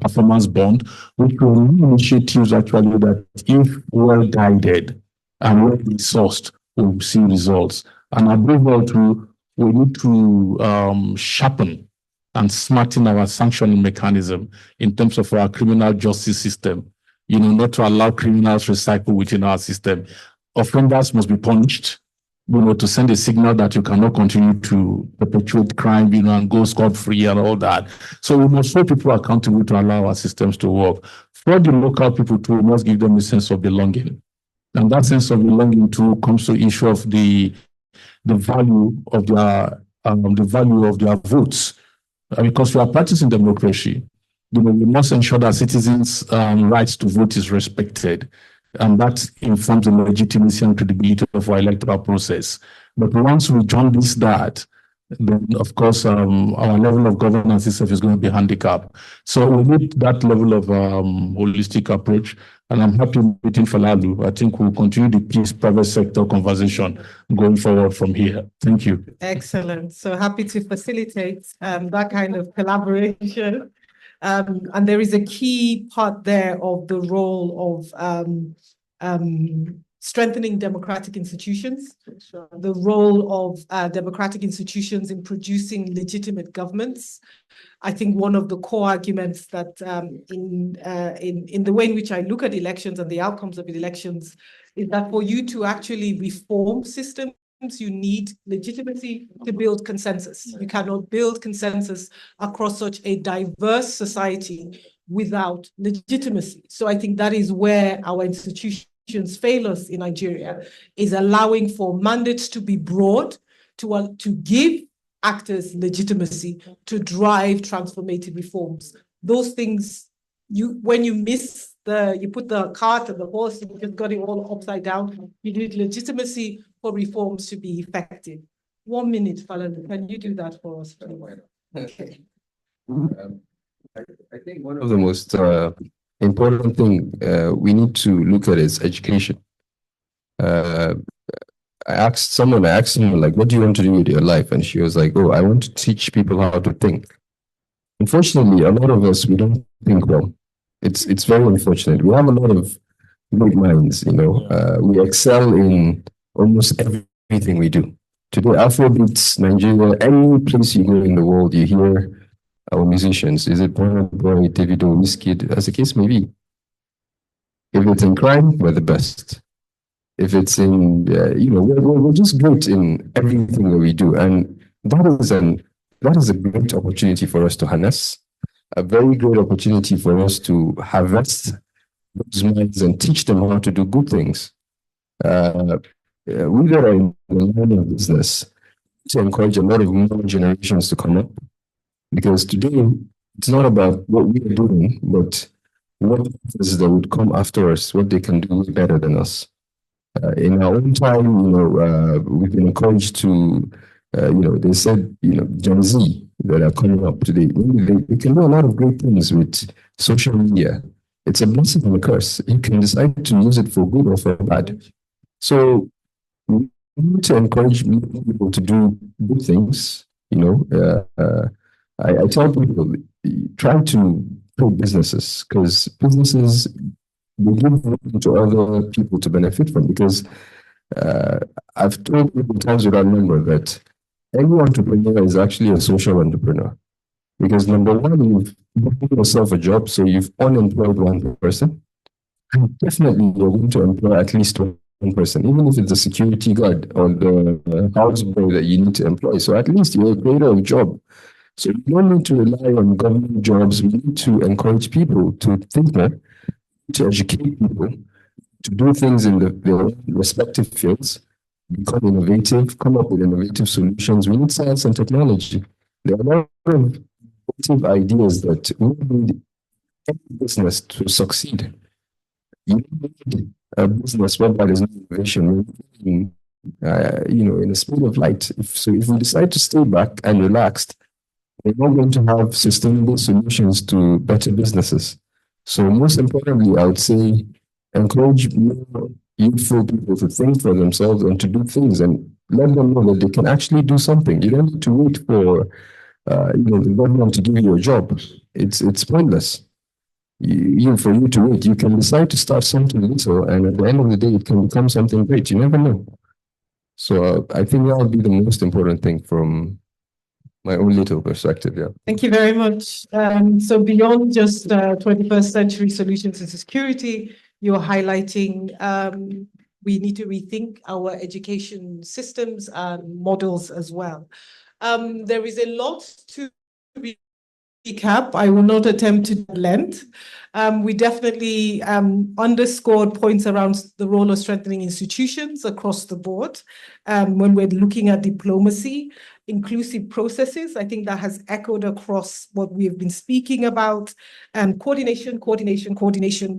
performance bond, which were initiatives actually that, if well guided and well resourced, will see results. And above all, we need to sharpen and smarten our sanctioning mechanism in terms of our criminal justice system, not to allow criminals recycle within our system. Offenders must be punished, to send a signal that you cannot continue to perpetuate crime, and go scot-free and all that. So we must hold people accountable to allow our systems to work. For the local people too, we must give them a sense of belonging. And that sense of belonging too comes to the issue of the value of their votes, because we are practicing democracy. We must ensure that citizens' rights to vote is respected, and that informs the legitimacy and credibility of our electoral process. But once we jaundice that, then of course our level of governance itself is going to be handicapped. So we need that level of holistic approach. And I'm happy meeting Falalu. I think we'll continue the peace private sector conversation going forward from here. Thank you. Excellent. So happy to facilitate that kind of collaboration. And there is a key part there of the role of strengthening democratic institutions, the role of democratic institutions in producing legitimate governments. I think one of the core arguments that in the way in which I look at elections and the outcomes of the elections is that for you to actually reform systems, you need legitimacy to build consensus. You cannot build consensus across such a diverse society without legitimacy. So I think that is where our institutions fail us in Nigeria, is allowing for mandates to be broad, to give actors legitimacy to drive transformative reforms. Those things, when you miss you put the cart and the horse, you just got it all upside down. You need legitimacy for reforms to be effective. 1 minute, Falalu, can you do that for us? Okay. I think one of the most important thing we need to look at is education. I asked someone, like, what do you want to do with your life? And she was like, oh, I want to teach people how to think. Unfortunately, a lot of us, we don't think well. It's very unfortunate. We have a lot of great minds, you know. We excel in almost everything we do. Today, Afrobeats, Nigeria, any place you go in the world, you hear our musicians. Is it Burna Boy, Davido, Wizkid, as the case may be. If it's in crime, we're the best. If it's in, we're just great in everything that we do. And that is a great opportunity for us to harness, a very great opportunity for us to harvest those minds and teach them how to do good things. We that are in the line of business to encourage a lot of more generations to come up, because today it's not about what we are doing, but what others that would come after us, what they can do better than us. In our own time, we've been encouraged to, they said, Gen Z that are coming up today, they can do a lot of great things with social media. It's a blessing and a curse. You can decide to use it for good or for bad. So we need to encourage people to do good things. I tell people, try to build businesses, because businesses, they give room to other people to benefit from, because I've told people times without number that any entrepreneur is actually a social entrepreneur. Because number one, you've given yourself a job, so you've unemployed one person. And definitely you're going to employ at least one person, even if it's the security guard or the houseboy that you need to employ. So at least you're a creator of job. So you don't need to rely on government jobs. We need to encourage people to think more, to educate people, to do things in their respective fields, become innovative, come up with innovative solutions. We need science and technology. There are a lot of innovative ideas that we need every business to succeed. You need a business whereby there's no innovation. In a speed of light. If we decide to stay back and relaxed, we're not going to have sustainable solutions to better businesses. So most importantly, I would say encourage more youthful people to think for themselves and to do things, and let them know that they can actually do something. You don't need to wait for the government to give you a job. It's pointless. For you to wait, you can decide to start something little, and at the end of the day, it can become something great. You never know. So I think that would be the most important thing from my own little perspective. Yeah. Thank you very much. So beyond just 21st century solutions and security, you're highlighting we need to rethink our education systems and models as well. There is a lot to recap. I will not attempt to length. We definitely underscored points around the role of strengthening institutions across the board when we're looking at diplomacy, inclusive processes. I think that has echoed across what we have been speaking about. Coordination.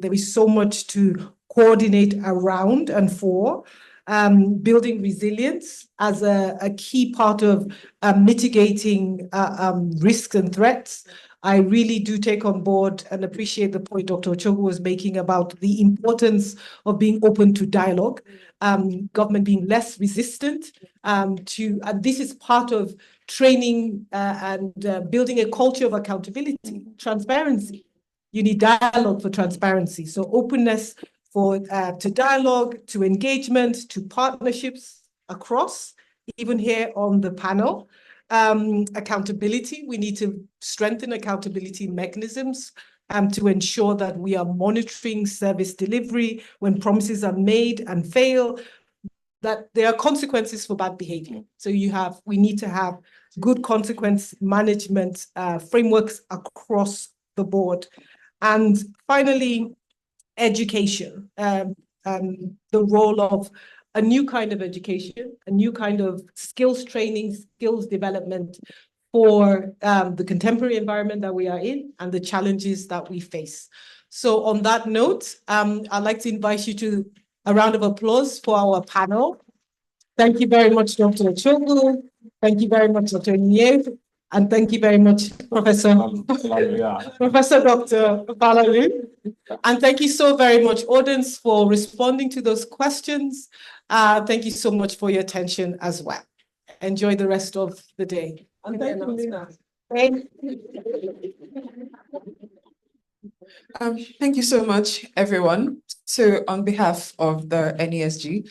There is so much to coordinate around and for. Building resilience as a key part of mitigating risks and threats. I really do take on board and appreciate the point Dr. Ochogo was making about the importance of being open to dialogue, government being less resistant and this is part of training and building a culture of accountability, transparency. You need dialogue for transparency. So openness to dialogue, to engagement, to partnerships across, even here on the panel. Accountability, we need to strengthen accountability mechanisms to ensure that we are monitoring service delivery when promises are made and fail, that there are consequences for bad behavior. So we need to have good consequence management frameworks across the board. And finally, education, the role of a new kind of education, a new kind of skills training, skills development for the contemporary environment that we are in and the challenges that we face. So on that note, I'd like to invite you to a round of applause for our panel. Thank you very much, Dr. Ochogo. Thank you very much, Dr. Niev. And thank you very much, Professor Dr. Balalu. And thank you so very much, audience, for responding to those questions. Thank you so much for your attention as well. Enjoy the rest of the day. And thank you, Lina. Thank you so much, everyone. So on behalf of the NESG,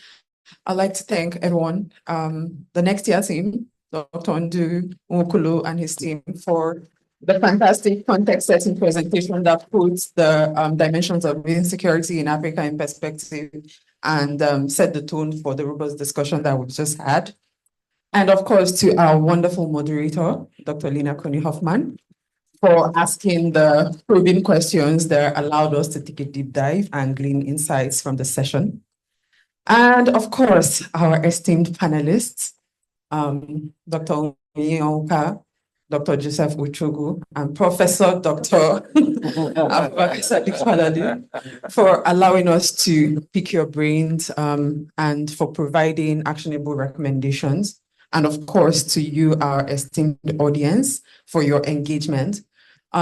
I'd like to thank everyone, the next year team, Dr. Ndu Nwokolo and his team for the fantastic context-setting presentation that puts the dimensions of insecurity in Africa in perspective and set the tone for the robust discussion that we've just had. And of course, to our wonderful moderator, Dr. Lina Kony-Hoffman, for asking the probing questions that allowed us to take a deep dive and glean insights from the session. And of course, our esteemed panelists, Dr. Onyeka, Dr. Joseph Uchogu, and Professor Dr. Sadiq, for allowing us to pick your brains and for providing actionable recommendations. And of course, to you, our esteemed audience, for your engagement.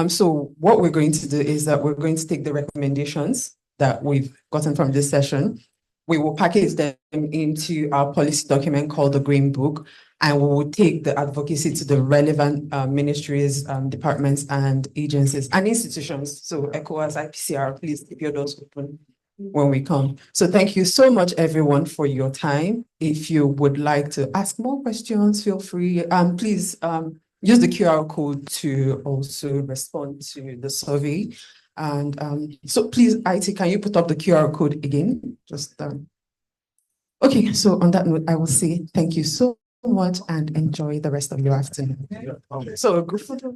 So what we're going to do is that we're going to take the recommendations that we've gotten from this session. We will package them into our policy document called the Green Book, and we will take the advocacy to the relevant ministries, departments, and agencies and institutions. So ECOWAS, IPCR, please keep your doors open when we come. So thank you so much, everyone, for your time. If you would like to ask more questions, feel free. Please use the QR code to also respond to the survey. And so please, IT, can you put up the QR code again? Just okay, so on that note, I will say thank you so much and enjoy the rest of your afternoon. So good photo.